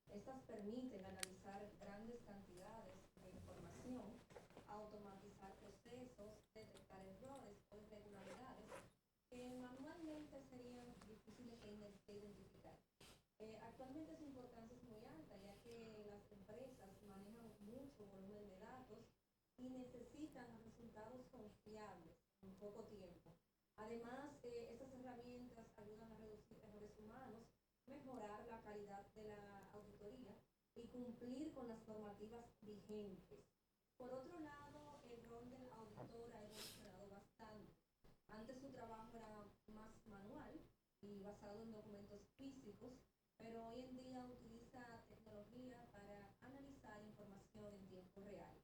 Estas permiten analizar grandes cantidades de información, automatizar procesos, detectar errores o irregularidades que manualmente serían difíciles de identificar. Actualmente su importancia es muy alta, ya que las empresas manejan mucho volumen de datos y necesitan resultados confiables en poco tiempo. Además, estas herramientas ayudan a reducir errores humanos, mejorar la calidad de la auditoría y cumplir con las normativas vigentes. Por otro lado, el rol del auditor ha evolucionado bastante. Antes su trabajo era más manual y basado en documentos físicos, pero hoy en día utiliza tecnología para analizar información en tiempo real.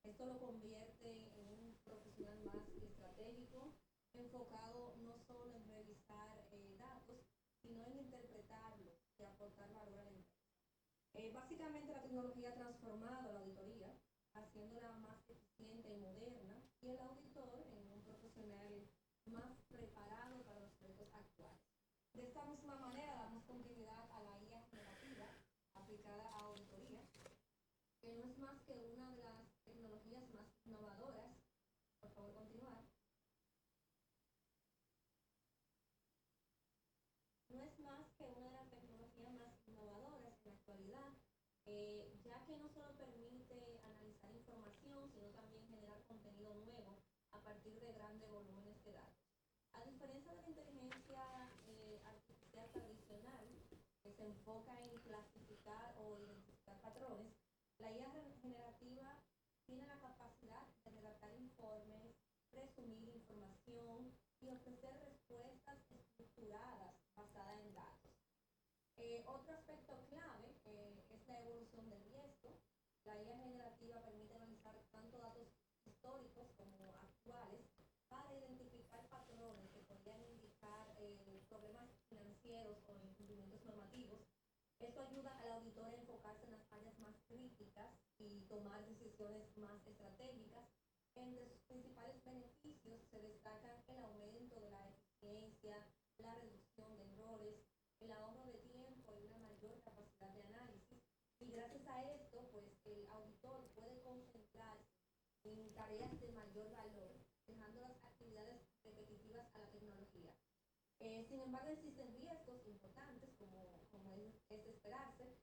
Esto lo convierte en un profesional más estratégico, enfocado no solo en revisar datos, sino en interpretarlos y aportar valor a la empresa. Básicamente la tecnología ha transformado la auditoría, haciéndola más eficiente y moderna, y el auditor en un profesional más preparado para los retos actuales. De esta misma manera damos continuidad a la IA generativa aplicada a auditoría, que no es más que una de las tecnologías más innovadoras. Por favor, continuar. No es más que una de las tecnologías más innovadoras en la actualidad, ya que no solo permite analizar información, sino también generar contenido nuevo a partir de grandes volúmenes de datos. A diferencia de la inteligencia artificial tradicional, que se enfoca en clasificar o identificar patrones, la IA generativa tiene la capacidad de redactar informes, resumir información y ofrecer respuestas estructuradas basadas en datos. Otro aspecto clave es la evolución del riesgo. La IA generativa permite analizar tanto datos históricos como actuales para identificar patrones que podrían indicar problemas financieros o incumplimientos normativos. Esto ayuda al auditor a enfocarse en las áreas más críticas y tomar decisiones más estratégicas. Entre sus principales beneficios se destacan el aumento de la eficiencia, la reducción de errores, el ahorro de tiempo y una mayor capacidad de análisis. Y gracias a esto, pues el auditor puede concentrarse en tareas de mayor valor, dejando las actividades repetitivas a la tecnología. Sin embargo, existen riesgos importantes, como es de esperarse,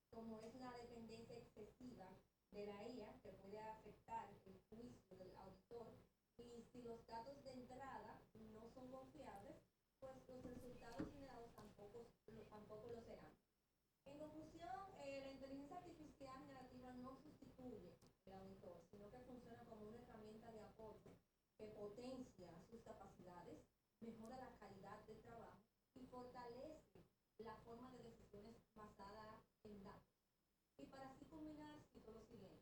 como es la dependencia excesiva de la IA, que puede afectar el juicio del auditor
Y si los datos de entrada no son confiables, pues los resultados generados tampoco lo serán. En conclusión, la inteligencia artificial generativa no sustituye el auditor, sino que funciona como una herramienta de apoyo que potencia sus capacidades, mejora la calidad del trabajo y fortalece la forma de decisiones basada en datos. Y para así culminar, cito lo siguiente: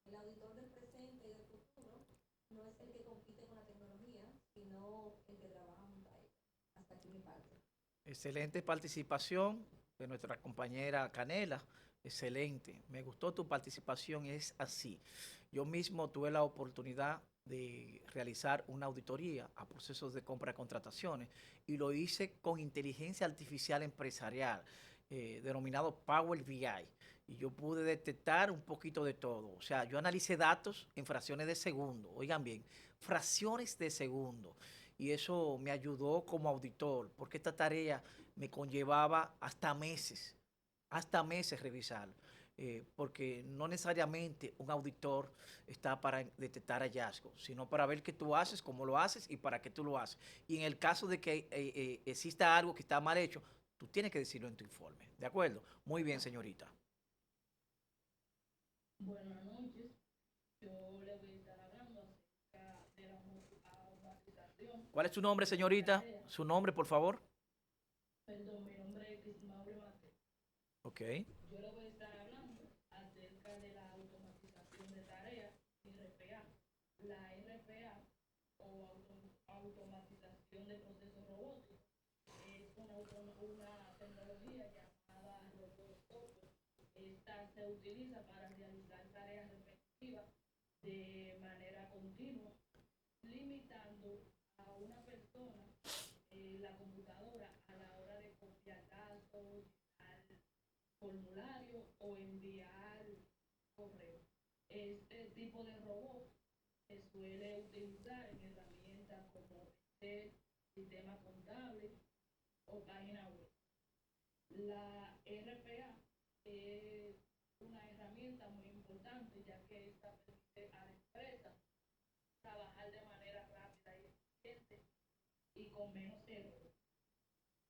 el auditor del presente y del futuro no es el que compite con la tecnología, sino el que trabaja junto a ella. Hasta aquí mi parte.
Excelente participación de nuestra compañera Canela. Excelente. Me gustó tu participación. Es así. Yo mismo tuve la oportunidad de realizar una auditoría a procesos de compra y contrataciones y lo hice con inteligencia artificial empresarial, denominado Power BI. Y yo pude detectar un poquito de todo. O sea, yo analicé datos en fracciones de segundo. Oigan bien, fracciones de segundo. Y eso me ayudó como auditor, porque esta tarea me conllevaba hasta meses revisar, porque no necesariamente un auditor está para detectar hallazgos, sino para ver qué tú haces, cómo lo haces y para qué tú lo haces. Y en el caso de que exista algo que está mal hecho, tú tienes que decirlo en tu informe. ¿De acuerdo? Muy bien, señorita.
Buenas noches. Yo le voy a estar hablando acerca de la automatización.
¿Cuál es su nombre, señorita? Su nombre, por favor.
Perdón, mi nombre es Crismaure Mate.
Ok.
Yo le voy a estar hablando acerca de la automatización de tareas, RPA. La RPA o automatización de procesos robóticos es una tecnología llamada robot. Esta se utiliza para realizar tareas repetitivas de manera continua, limitando a una persona la computadora a la hora de copiar datos, al formulario o enviar correo. Este tipo de robot se suele utilizar en herramientas como Excel, sistema contable o página web. La RPA es una herramienta muy importante, ya que esta permite a la empresa trabajar de manera rápida y eficiente y con menos errores.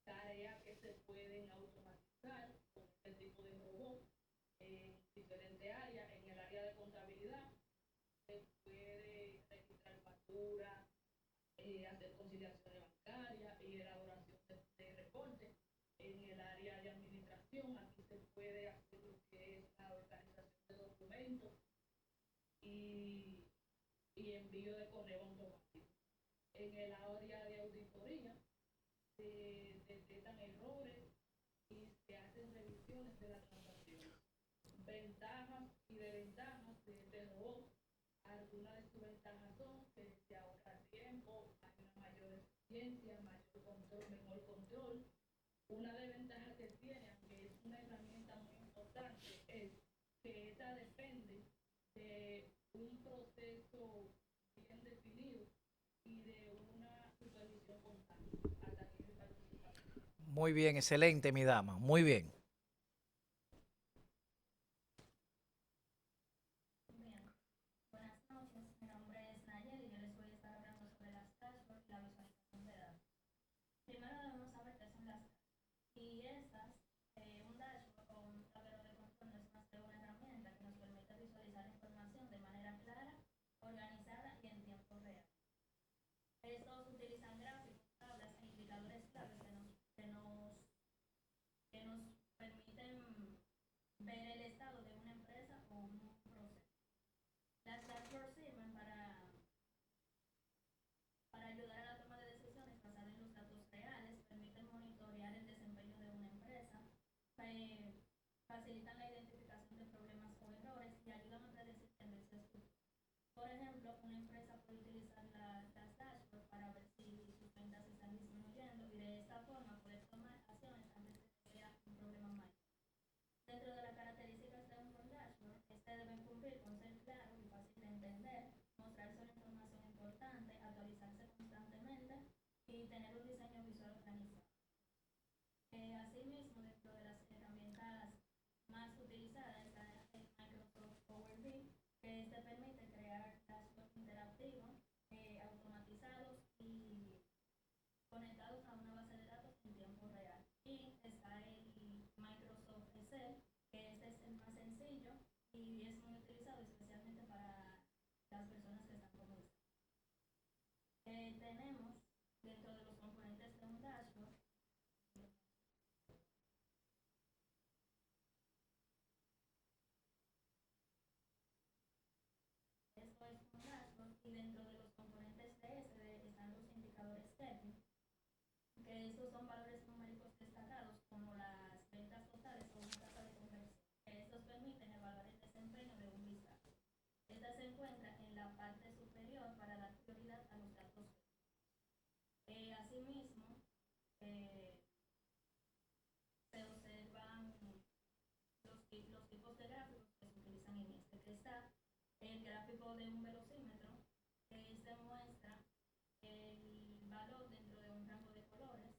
Tareas que se pueden automatizar con este tipo de robot en diferentes áreas. En el área de contabilidad se puede registrar facturas, hacer conciliaciones bancarias y elaboración de reportes. En el área de administración, aquí se puede hacer lo que es la organización de documentos y envío de correo automático. En el área de auditoría se detectan errores y se hacen revisiones de las transacciones. Ventajas y desventajas de este robot. Algunas de sus ventajas son que se ahorra tiempo, hay una mayor eficiencia, mayor control, mejor control. Una desventaja que tiene, aunque es una herramienta muy importante, es que esta depende de un proceso bien definido y de una supervisión constante. Hasta aquí mi participación.
Muy bien, excelente, mi dama. Muy bien.
Bien, buenas noches. Mi nombre es Nayeli y yo les voy a estar hablando sobre las dashboards y la visualización de datos. Primero debemos saber qué son las dashboards. Y estas, un dashboard o un tablero de control no es más que una herramienta que nos permite visualizar información de manera clara, organizada y en tiempo real. Estos utilizan gráficos, tablas e indicadores claves que nos permiten ver el estado de una empresa o un proceso. Las dashboards sirven para ayudar a la toma de decisiones basadas en los datos reales, permiten monitorear el desempeño de una empresa, facilitan la identificación de problemas o errores y ayudan a predecir tendencias futuras. Por ejemplo, una empresa puede utilizar las dashboards para ver si sus ventas están disminuyendo y de esta forma poder tomar acciones antes de que sea un problema mayor. Dentro de las características de un buen dashboard, deben cumplir con ser claro y fácil de entender, mostrar solo información importante, actualizarse constantemente y tener un diseño visual organizado. Asimismo, dentro de las herramientas más utilizadas está el Microsoft Power BI, que permite crear dashboards interactivos, Excel, que este es el más sencillo y es muy utilizado especialmente para las personas que están comenzando. Tenemos dentro de los componentes de un dashboard, esto es un dashboard y dentro de los componentes de este están los indicadores técnicos, que estos son valores numéricos destacados como las ventas totales o una tasa de conversión, que estos permiten evaluar el desempeño de un listado. Esta se encuentra en la parte superior para dar prioridad a los datos. Asimismo, se observan los tipos de gráficos que se utilizan en este, que está el gráfico de un velocímetro, que se muestra el valor dentro de un rango de colores.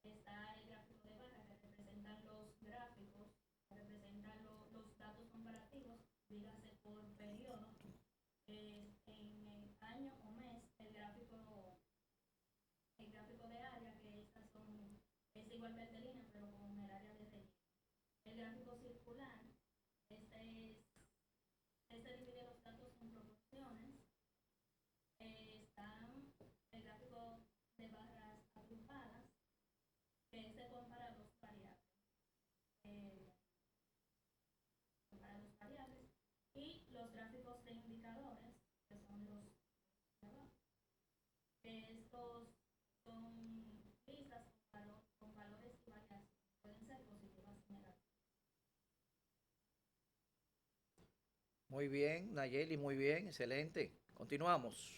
Está el gráfico de barra, que representan los gráficos, que representan los datos comparativos, dígase por periodo, en año o mes, el gráfico de área, que estas es igual que el de línea, pero con el área de relleno. El gráfico circular, este divide los datos en proporciones. Están el gráfico de barras agrupadas, que se compara dos variables. Compara dos variables. Y los gráficos de indicadores, que son los de abajo. Estos son listas con valores y variaciones. Pueden ser positivas y negativas.
Muy bien, Nayeli, muy bien, excelente. Continuamos.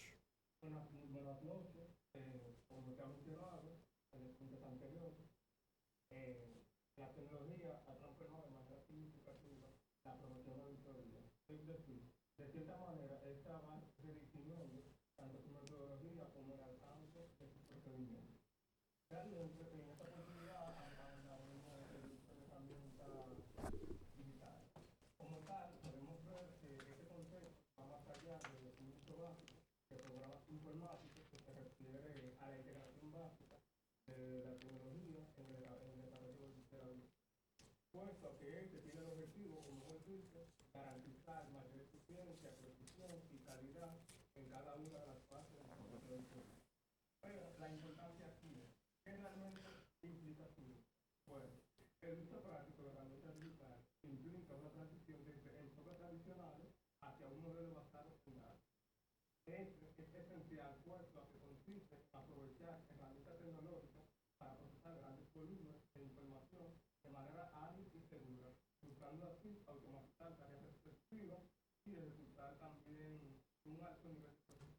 Buenas noches. Como se ha mencionado en el punto anterior, la tecnología ha transformado de manera significativa la promoción de la auditoría. Es decir, de cierta manera, esta va redefiniendo tanto su metodología como el alcance de sus procedimientos. Realmente, en esta oportunidad, hablaremos del uso de herramientas digitales. Como tal, podemos ver que este concepto va más allá del uso básico de programas informáticos, que se refiere a la integración básica de la tecnología en el desarrollo de la vida. Puesto que este tiene el objetivo, como hemos dicho, garantizar mayor eficiencia, precisión y calidad en cada una de las fases del proceso de diseño. Pero la importancia aquí es, ¿qué realmente implica su uso? Bueno, el uso práctico de herramientas digitales implica una transición desde enfoques tradicionales hacia un modelo basado en datos. Este es esencial, puesto a que consiste en aprovechar herramientas tecnológicas para procesar grandes volúmenes de información de manera ágil y segura, buscando así automatizar tareas respectivas y resultar también un alto nivel de protección.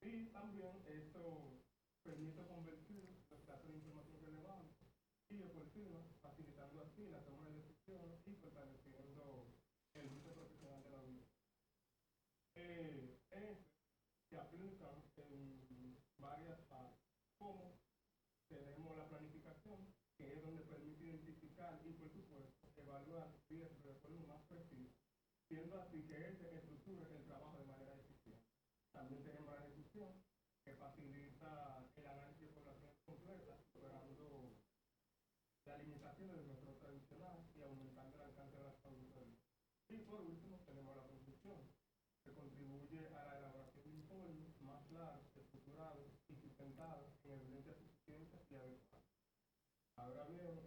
Y también esto permite convertir los datos de información relevante y oportuna, facilitando así la toma de decisiones y fortaleciendo el uso profesional de la vida. Se aplican en varias partes, como tenemos la planificación, que es donde permite identificar y, por supuesto, evaluar riesgos de forma más precisa, siendo así que estructure el trabajo de manera eficiente. También tenemos la ejecución, que facilita el análisis de poblaciones completas, superando la limitación del método tradicional y aumentando el alcance de las auditorías. Y por último, tenemos la construcción, que contribuye a la elaboración de informes más claros, estructurados y sustentados en evidencias suficientes y adecuadas. Ahora bien,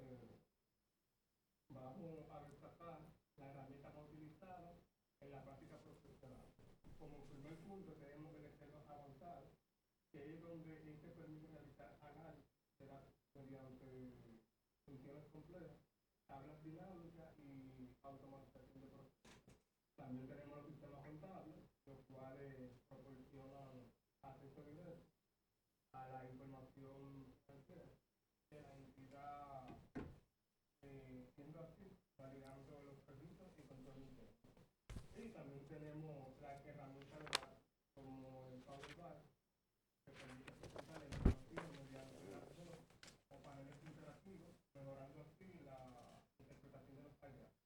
vamos a destacar la herramienta más utilizada en la práctica profesional. Como primer punto tenemos el Excel avanzado, que es donde este permite realizar análisis de datos mediante funciones complejas, tablas dinámicas y automatización de procesos. También tenemos los sistemas contables, los cuales proporcionan acceso directo a la información financiera de la entidad, siendo así, validando los registros y control interno. Y también tenemos la herramienta de datos, como el Power BI, que permite presentar la información mediante dashboards o paneles interactivos, mejorando así la interpretación de los hallazgos.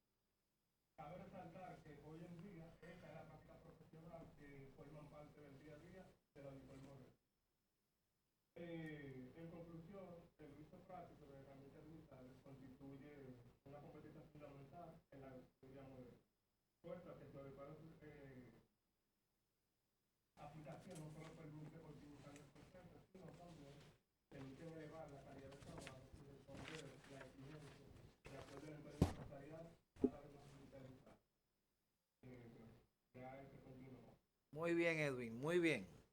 Cabe resaltar que hoy en día esta es la práctica profesional que forman parte del día a día del auditor moderno. En conclusión, el uso práctico de herramientas digitales constituye una competencia avanzar en la, digamos, puesta que sobre para aplicación no solo permite optimizar los procesos, sino también permite elevar la calidad del trabajo y responder la exigencia de acuerdo a la empresa empresarial a través de la digitalización. Ya hay que continuar.
Muy bien, Edwin, muy bien.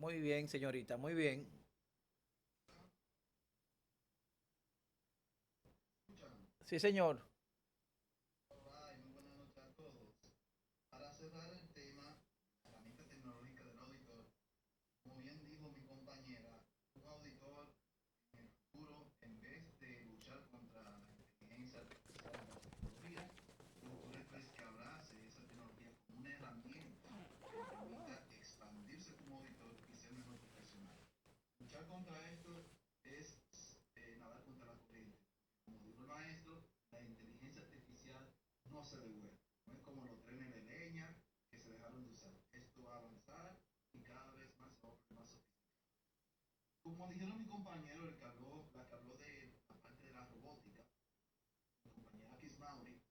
Muy bien, señorita, muy bien. Sí, señor.
Hola y muy buenas noches a todos. Para cerrar el tema, la herramienta tecnológica del auditor, como bien dijo mi compañera, un auditor en el futuro, en vez de luchar contra la inteligencia artificial y las tecnologías, lo correcto es que abrace esa tecnología como una herramienta que le permita expandirse como auditor y ser mejor profesional. Luchar contra esto es nadar contra la corriente. Como dijo el maestro, la inteligencia artificial no se devuelve. No es como los trenes de leña que se dejaron de usar. Esto va a avanzar y cada vez más se va a poner más sofisticado. Como dijeron mi compañero, la que habló de la parte de la robótica, mi compañera Kismauri,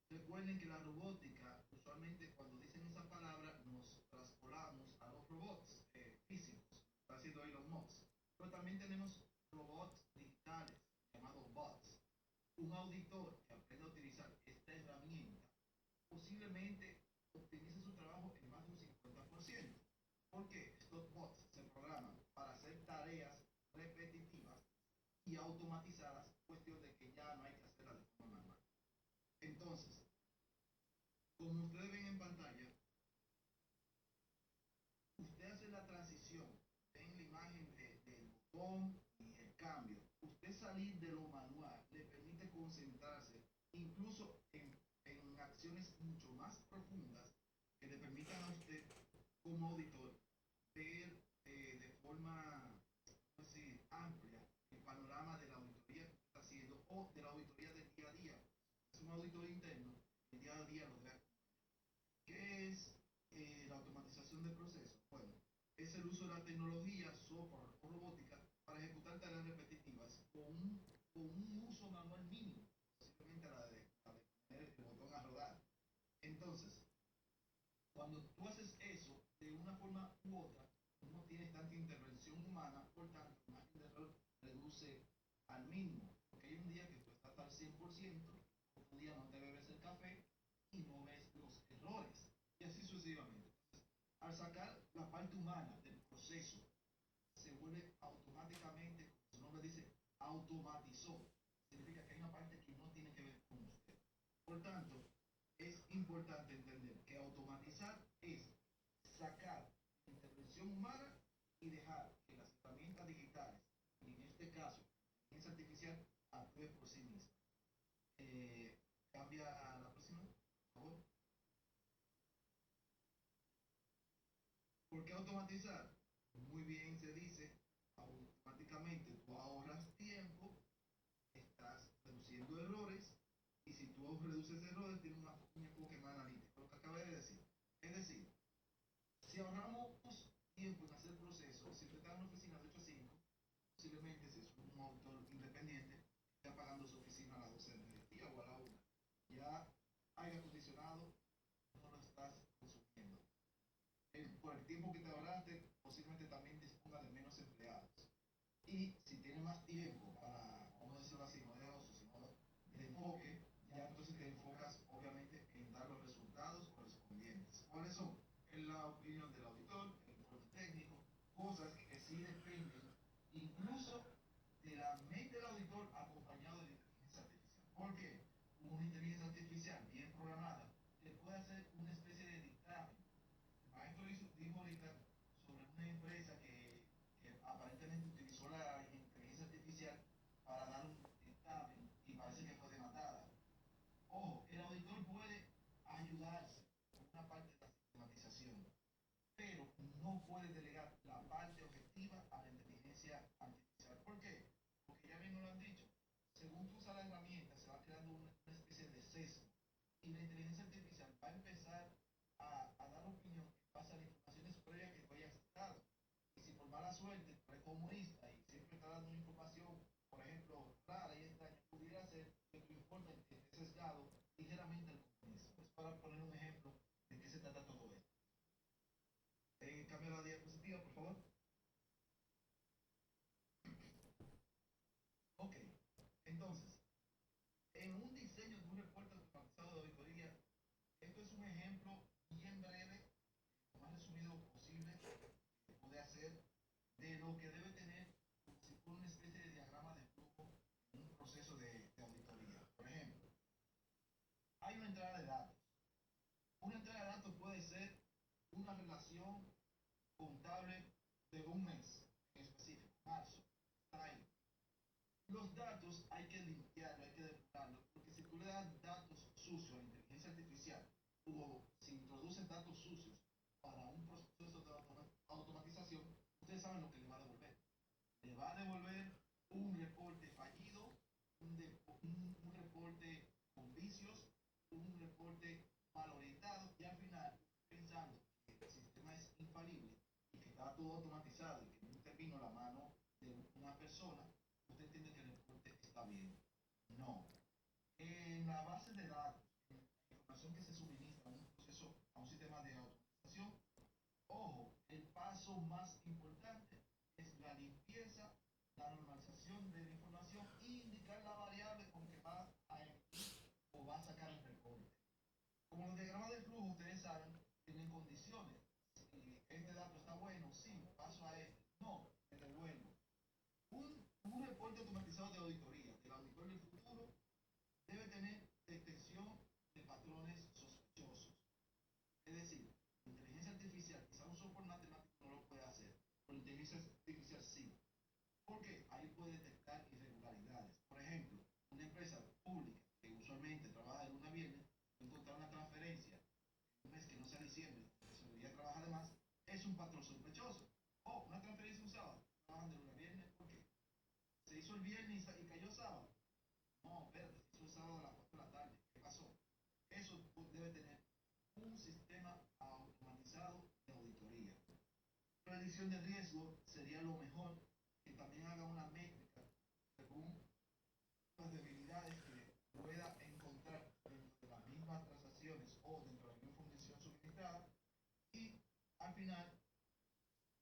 recuerden que la robótica, usualmente cuando dicen esa palabra, nos traspolamos a los robots físicos, está haciendo Elon Musk. Pero también tenemos robots digitales, llamados bots. Un auditor que aprenda a utilizar esta herramienta posiblemente optimice su trabajo en más de un 50%. Porque estos bots se programan para hacer tareas repetitivas y automatizadas, cuestión de que ya no hay que hacerlas de forma manual. Entonces, como ustedes ven en pantalla, usted hace la transición, ven la imagen del botón y el cambio. Usted salir de lo manual le permite concentrarse incluso en acciones mucho más profundas que le permitan a usted como auditor ver de forma así, amplia el panorama de la auditoría que está haciendo o de la auditoría del día a día. Es un auditor interno, el día a día lo debe acompañar. ¿Qué es la automatización del proceso? Bueno, es el uso de la tecnología, software o robótica para ejecutar tareas repetitivas con un uso manual mínimo, posiblemente simplemente la de poner el botón a rodar. Entonces, cuando tú haces eso de una forma u otra, no tienes tanta intervención humana, por tanto, el margen de error reduce al mínimo. Porque hay un día que tú estás al 100%, otro día no te bebes el café y no ves los errores. Y así sucesivamente. Entonces, al sacar la parte humana del proceso, se vuelve automáticamente, como su nombre dice, automatizó. Significa que hay una parte que no tiene que ver con usted. Por tanto, es importante entender que automatizar es sacar la intervención humana y dejar que las herramientas digitales, y en este caso, la inteligencia artificial, actúe por sí misma. Cambia a la próxima, por favor. ¿Por qué automatizar? Muy bien se dice, automáticamente tú ahorras tiempo, estás reduciendo errores, y si tú reduces errores, tienes un enfoque más analítico, lo que acabé de decir. Es decir, si ahorramos tiempo en hacer procesos, si usted está en una oficina de 8 a 5, posiblemente si es un autor independiente, esté apagando su oficina a las 12 del mediodía o a la 1. Ya aire acondicionado no lo estás consumiendo. Por el tiempo que te ahorraste, posiblemente también disponga de menos empleados. Y si tienes más tiempo para, vamos a decirlo así, no de ocio, sino de enfoque, ya entonces te enfocas obviamente en dar los resultados correspondientes. ¿Cuáles son? En la opinión del auditor, el informe técnico, cosas que sí dependen incluso de la mente del auditor acompañado de la inteligencia artificial. ¿Por qué? Una inteligencia artificial bien programada te puede hacer una especie de dictamen. El maestro dijo ahorita sobre una empresa que aparentemente utilizó la inteligencia artificial para dar un dictamen y parece que fue demandada. Ojo, el auditor puede ayudarse con una parte de la sistematización, pero no puede delegar la parte objetiva a la inteligencia artificial. ¿Por qué? Porque ya bien nos lo han dicho. Según tú usas la herramienta, se va creando una especie de sesgo. Y la inteligencia artificial va a empezar a dar opinión en base a las informaciones previas que tú hayas dado. Y si por mala suerte tú eres comunista y siempre está dando una información, por ejemplo, rara y extraña, pudiera ser que tu informe esté sesgado ligeramente al comunismo. Es para poner un ejemplo de qué se trata todo esto. Cambia la diapositiva, por favor. Ok, entonces, en un diseño de un reporte automatizado de auditoría, esto es un ejemplo bien breve, lo más resumido posible, que puede hacer de lo que debe tener como si fuera una especie de diagrama de flujo en un proceso de auditoría. Por ejemplo, hay una entrada de datos. Una entrada de datos puede ser una relación contable de un mes en específico, marzo, está ahí. Los datos hay que limpiarlos, hay que depurarlos, porque si tú le das datos sucios a la inteligencia artificial o si introduces datos sucios para un proceso de automatización, ustedes saben lo que le va a devolver. Le va a devolver un reporte fallido, un reporte con vicios, un reporte mal orientado y al final, pensando que el sistema es infalible y que está todo automatizado y que no intervino la mano de una persona, usted entiende que el reporte está bien. No. En la base de datos, en la información que se suministra a un proceso, a un sistema de automatización, ojo, el paso más importante es la limpieza, la normalización de la información e indicar la variable con que va a emitir o va a sacar el reporte. Como los diagramas de flujo, ustedes saben, tienen condiciones. Si este dato está bueno, sí, paso a este. No, me devuelvo. Un reporte automatizado de auditoría del auditor del futuro debe tener detección de patrones sospechosos. Es decir, la inteligencia artificial, quizá un software matemático no lo puede hacer, pero la inteligencia artificial sí. ¿Por qué? Ahí puede detectar irregularidades. Por ejemplo, una empresa pública que usualmente trabaja de lunes a viernes, puede encontrar una transferencia en un mes que no sea diciembre, que se debería trabajar de más, es un patrón sospechoso. O una transferencia un sábado, trabajan de lunes a viernes, ¿por qué? Se hizo el viernes y cayó sábado. No, espérate, se hizo el sábado a las 4 de la tarde. ¿Qué pasó? Eso debe tener un sistema automatizado de auditoría. Predicción de riesgo sería lo mejor que también haga una métrica según las debilidades que pueda encontrar dentro de las mismas transacciones o dentro de la misma función suministrada y al final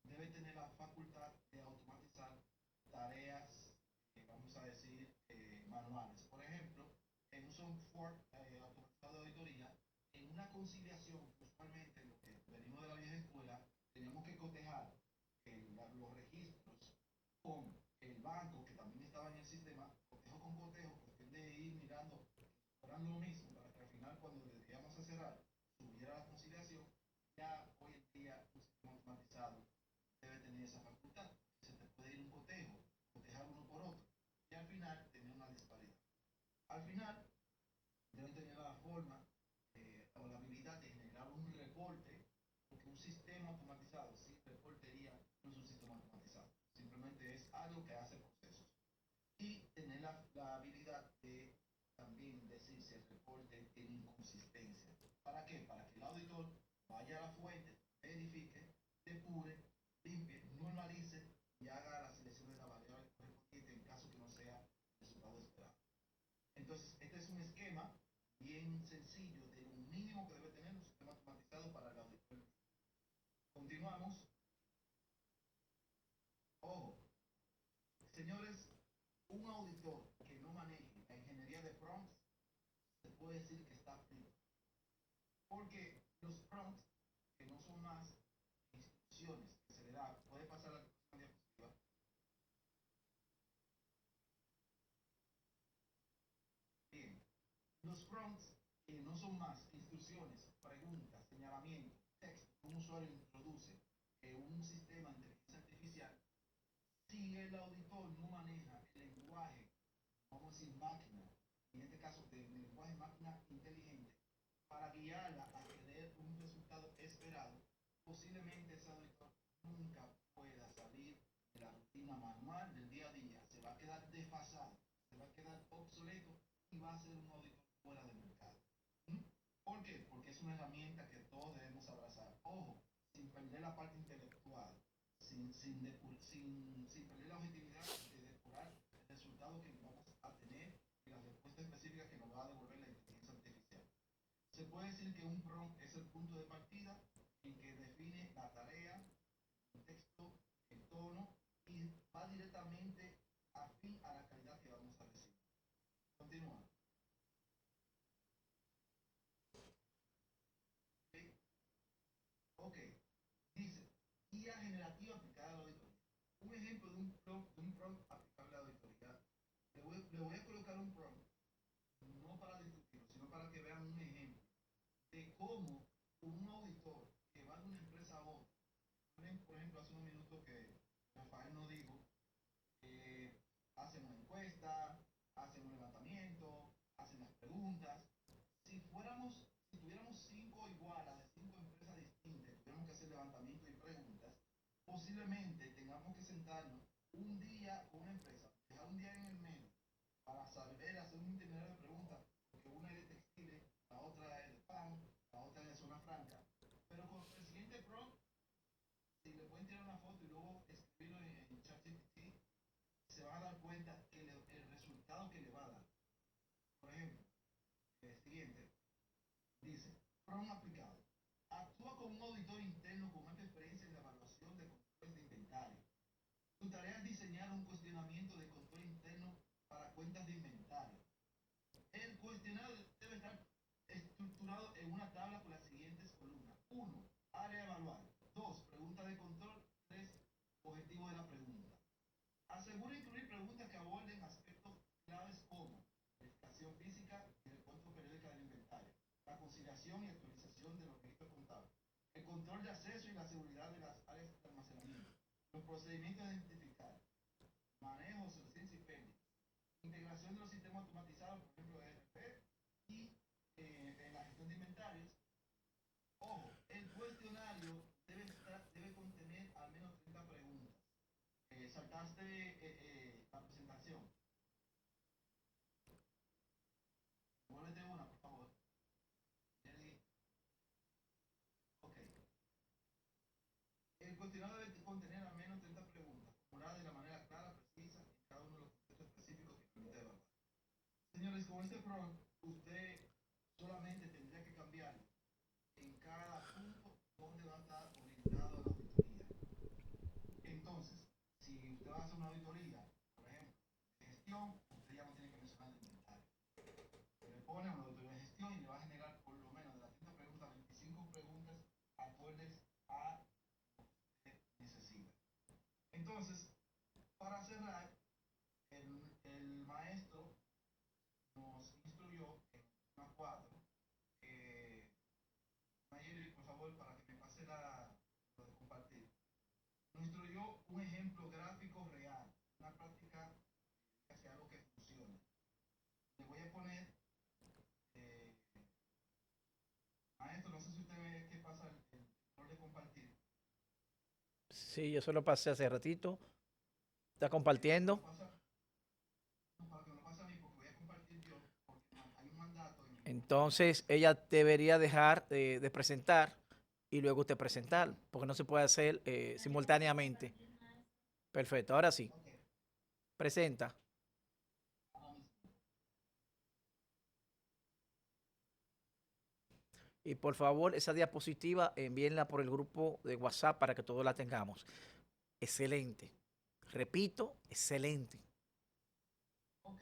debe tener la facultad de automatizar tareas, vamos a decir, manuales. Por ejemplo, en un software automatizado de auditoría, en una conciliación, usualmente lo que venimos de la vieja escuela, teníamos que cotejar los registros con el banco que también estaba en el sistema, cotejo con cotejo, cuestión de ir mirando, orando lo mismo, para que al final cuando deberíamos a cerrar, subiera la conciliación. Ya hoy en día un sistema automatizado debe tener esa facultad. Se te puede ir un cotejo, cotejar uno por otro, y al final tener una disparidad. Al final, deben tener la forma o la habilidad de generar un reporte, porque un sistema automatizado sin reportería no es un sistema automatizado, simplemente es algo que hace procesos. Y tener la habilidad de también decir si el reporte tiene inconsistencia. ¿Para qué? Para que el auditor vaya a la fuente, verifique, depure, limpie, normalice y haga la selección de la variable correspondiente en caso que no sea el resultado esperado. Entonces, este es un esquema bien sencillo de lo mínimo que debe tener un sistema automatizado para el auditor. Continuamos. Ojo, señores, un auditor que no maneje la ingeniería de prompts se puede decir que está frito. Porque los prompts, que no son más instrucciones que se le da, puede pasar a la próxima diapositiva. Bien, los prompts, que no son más instrucciones, preguntas, señalamientos, texto que un usuario introduce en un sistema de inteligencia artificial, si el auditor no maneja el lenguaje, vamos a decir máquina, en este caso del lenguaje máquina inteligente, para guiarla a tener un resultado esperado, posiblemente ese auditor nunca pueda salir de la rutina manual del día a día, se va a quedar desfasado, se va a quedar obsoleto y va a ser un auditor fuera del mercado. ¿Por qué? Porque es una herramienta que todos debemos abrazar. Ojo, sin perder la parte intelectual, sin perder la objetividad de depurar el resultado que vamos a tener y las respuestas específicas que nos va a devolver la inteligencia artificial. Se puede decir que un prompt es el punto de partida en que define la tarea, el contexto, el tono y va directamente afín a la calidad que vamos a recibir. Continúa. Ok, dice, guía generativa aplicada a la auditoría. Un ejemplo de un prompt aplicable a la auditoría. Le voy a colocar un prompt, no para discutirlo, sino para que vean un ejemplo de cómo un auditor que va de una empresa a otra, por ejemplo, hace unos minutos que Rafael nos dijo, hacen una encuesta, hacen un levantamiento, hacen las preguntas. Si tuviéramos 5 igualas de 5 empresas distintas, tuviéramos que hacer levantamiento y preguntas, posiblemente tengamos que sentarnos un día con una empresa, dejar un día en el medio, para saber hacer un itinerario de preguntas, porque una es de textiles, la otra es de pan, la otra es de zona franca. Pero con el siguiente prompt, si le pueden tirar una foto y luego escribirlo en ChatGPT, se van a dar cuenta que el resultado que le va a dar. Por ejemplo, el siguiente dice, prompt aplicado. Actúa como un auditor interno con amplia experiencia en la evaluación de controles de inventario. Tu tarea es diseñar un cuestionamiento de control interno para cuentas de inventario. El cuestionario debe estar estructurado en una tabla con las siguientes columnas. 1. Área a evaluar. 2. Pregunta de control. 3. Objetivo de la pregunta. Asegura incluir preguntas que aborden aspectos claves como verificación física y recuento periódica del inventario, la conciliación y actualización de los registros contables, el control de acceso y la seguridad de las áreas de almacenamiento, los procedimientos de identificar, manejo, obsolescencia y pérdida, integración de los sistemas automatizados, por ejemplo, ERP y en la gestión de inventarios. Ojo, el cuestionario debe contener al menos 30 preguntas. Saltaste la presentación. Vuélvete una, por favor. Ok. El cuestionario debe contener al menos 30 preguntas, formuladas de la manera clara, precisa, en cada uno de los contextos específicos que permite evaluar. Señores, como con este prompt, usted solamente tendría que cambiar en cada punto donde va a estar orientado a la auditoría. Entonces, si usted va a hacer una auditoría, por ejemplo, de gestión, usted ya no tiene que mencionar el inventario. Le pone una auditoría de gestión y le va a generar por lo menos de las 30 preguntas, 25 preguntas acordes a lo que usted necesita. Entonces, para cerrar, el maestro nos instruyó en una 4. Nayeli, por favor, para que me pase lo de compartir. Nos instruyó un ejemplo gráfico real, una práctica que hace algo que funcione. Le voy a poner, maestro, no sé si usted ve qué pasa el error de compartir.
Sí, yo se lo pasé hace ratito. ¿Está compartiendo?
Para que me lo pase a mí, porque voy a compartir yo, porque hay un mandato en el
Entonces, ella debería dejar de presentar y luego usted presentar, porque no se puede hacer simultáneamente. Perfecto, ahora sí.
Ok,
Presenta.
ahora mismo.
Y por favor, esa diapositiva envíenla por el grupo de WhatsApp para que todos la tengamos. Excelente. Repito, excelente.
Ok.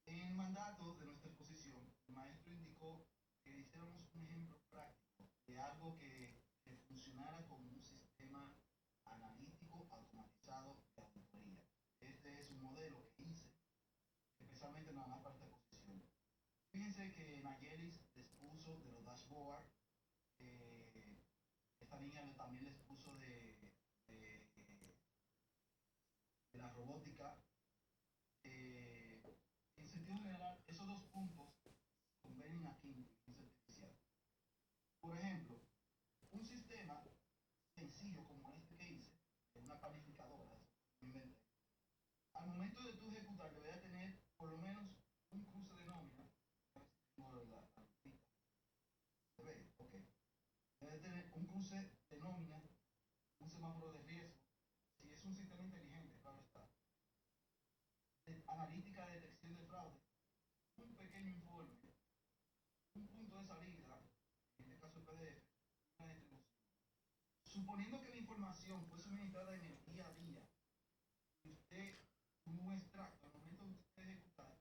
En el mandato de nuestra exposición, el maestro indicó que hiciéramos un ejemplo práctico de algo que funcionara como un sistema analítico automatizado de auditoría. Este es un modelo que hice especialmente en la parte de exposición. Fíjense que Nayelis les puso de los dashboards, esta niña también les puso de la robótica. En sentido general, esos dos puntos convienen aquí en inteligencia artificial. Por ejemplo, un sistema sencillo como este que hice, una planificadora, al momento de tú ejecutar, debería tener por lo menos un cruce de nómina. ¿Se ve? Ok. Debe tener un cruce de nómina, un semáforo de riesgo. Si es un sistema inteligente, claro está. Analítica de detección de fraude, un pequeño informe, un punto de salida, en este caso el PDF, una distribución. Suponiendo que la información fue suministrada en el día a día, y usted tuvo un extracto al momento de usted ejecutar,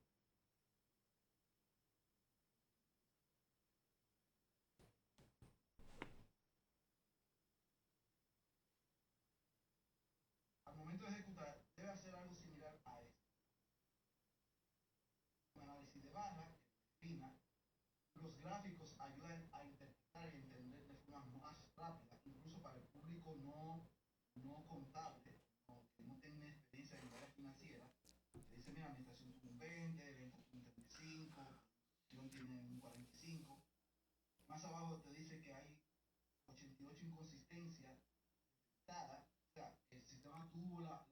debe hacer algo similar a esto. Un análisis de barra que defina. Los gráficos ayudan a interpretar y entender de forma más rápida, incluso para el público no contable, que no tiene experiencia en el área financiera. Te dice, mira, administración tuvo un 20, venta tuvo un 35, producción tiene un 45. Más abajo te dice que hay 88 inconsistencias detectadas. O sea, el sistema tuvo la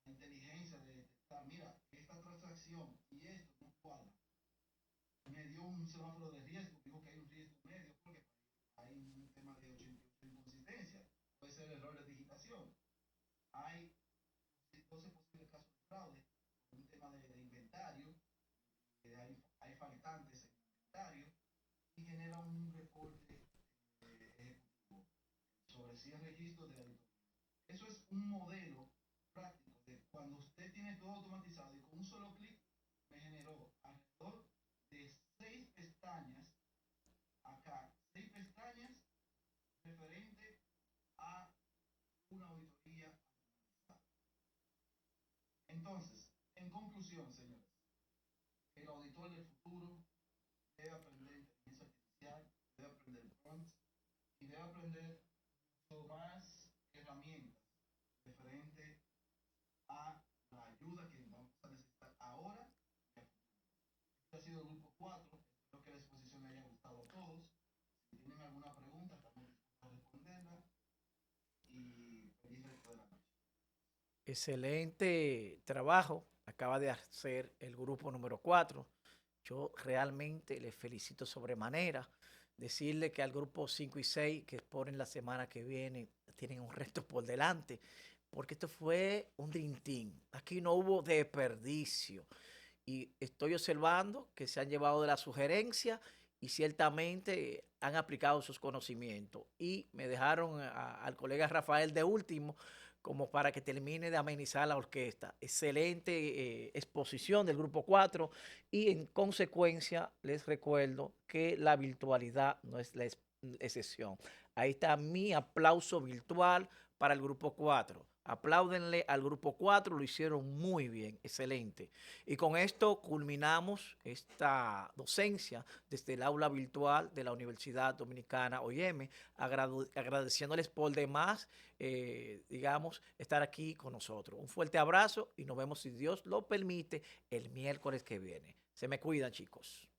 inteligencia de detectar, mira, esta transacción y esto no cuadra. Me dio un semáforo de riesgo, digo que hay un riesgo medio porque hay un tema de 88 inconsistencias, puede ser error de digitación, hay 12 posibles casos de fraude, un tema de inventario, hay faltantes en el inventario y genera un reporte ejecutivo sobre 100 registros de auditoría. Eso es un modelo práctico de cuando usted tiene todo automatizado y con un solo clic me generó alrededor de 6 pestañas, acá, 6 pestañas referente a una auditoría automatizada. Entonces, en conclusión, señores, el auditor del futuro debe aprender inteligencia artificial, debe aprender prompts y debe aprender mucho más herramientas referente a la ayuda que vamos a necesitar ahora y a futuro. Este ha sido el grupo 4. Espero que la exposición le haya gustado a todos. Si tienen alguna pregunta, estamos dispuestos a responderla. Y feliz resto de la noche.
Excelente trabajo acaba de hacer el grupo número 4. Yo realmente les felicito sobremanera. Decirle que al grupo 5 y 6 que exponen la semana que viene tienen un reto por delante, porque esto fue un dream team. Aquí no hubo desperdicio. y estoy observando que se han llevado de la sugerencia y ciertamente han aplicado sus conocimientos. Y me dejaron al colega Rafael de último como para que termine de amenizar la orquesta. Excelente exposición del Grupo 4 y en consecuencia les recuerdo que la virtualidad no es la excepción. Ahí está mi aplauso virtual para el Grupo 4. Apláudenle al Grupo 4, lo hicieron muy bien, excelente. Y con esto culminamos esta docencia desde el aula virtual de la Universidad Dominicana OIM, agradeciéndoles por demás, digamos, estar aquí con nosotros. Un fuerte abrazo y nos vemos, si Dios lo permite, el miércoles que viene. Se me cuidan, chicos.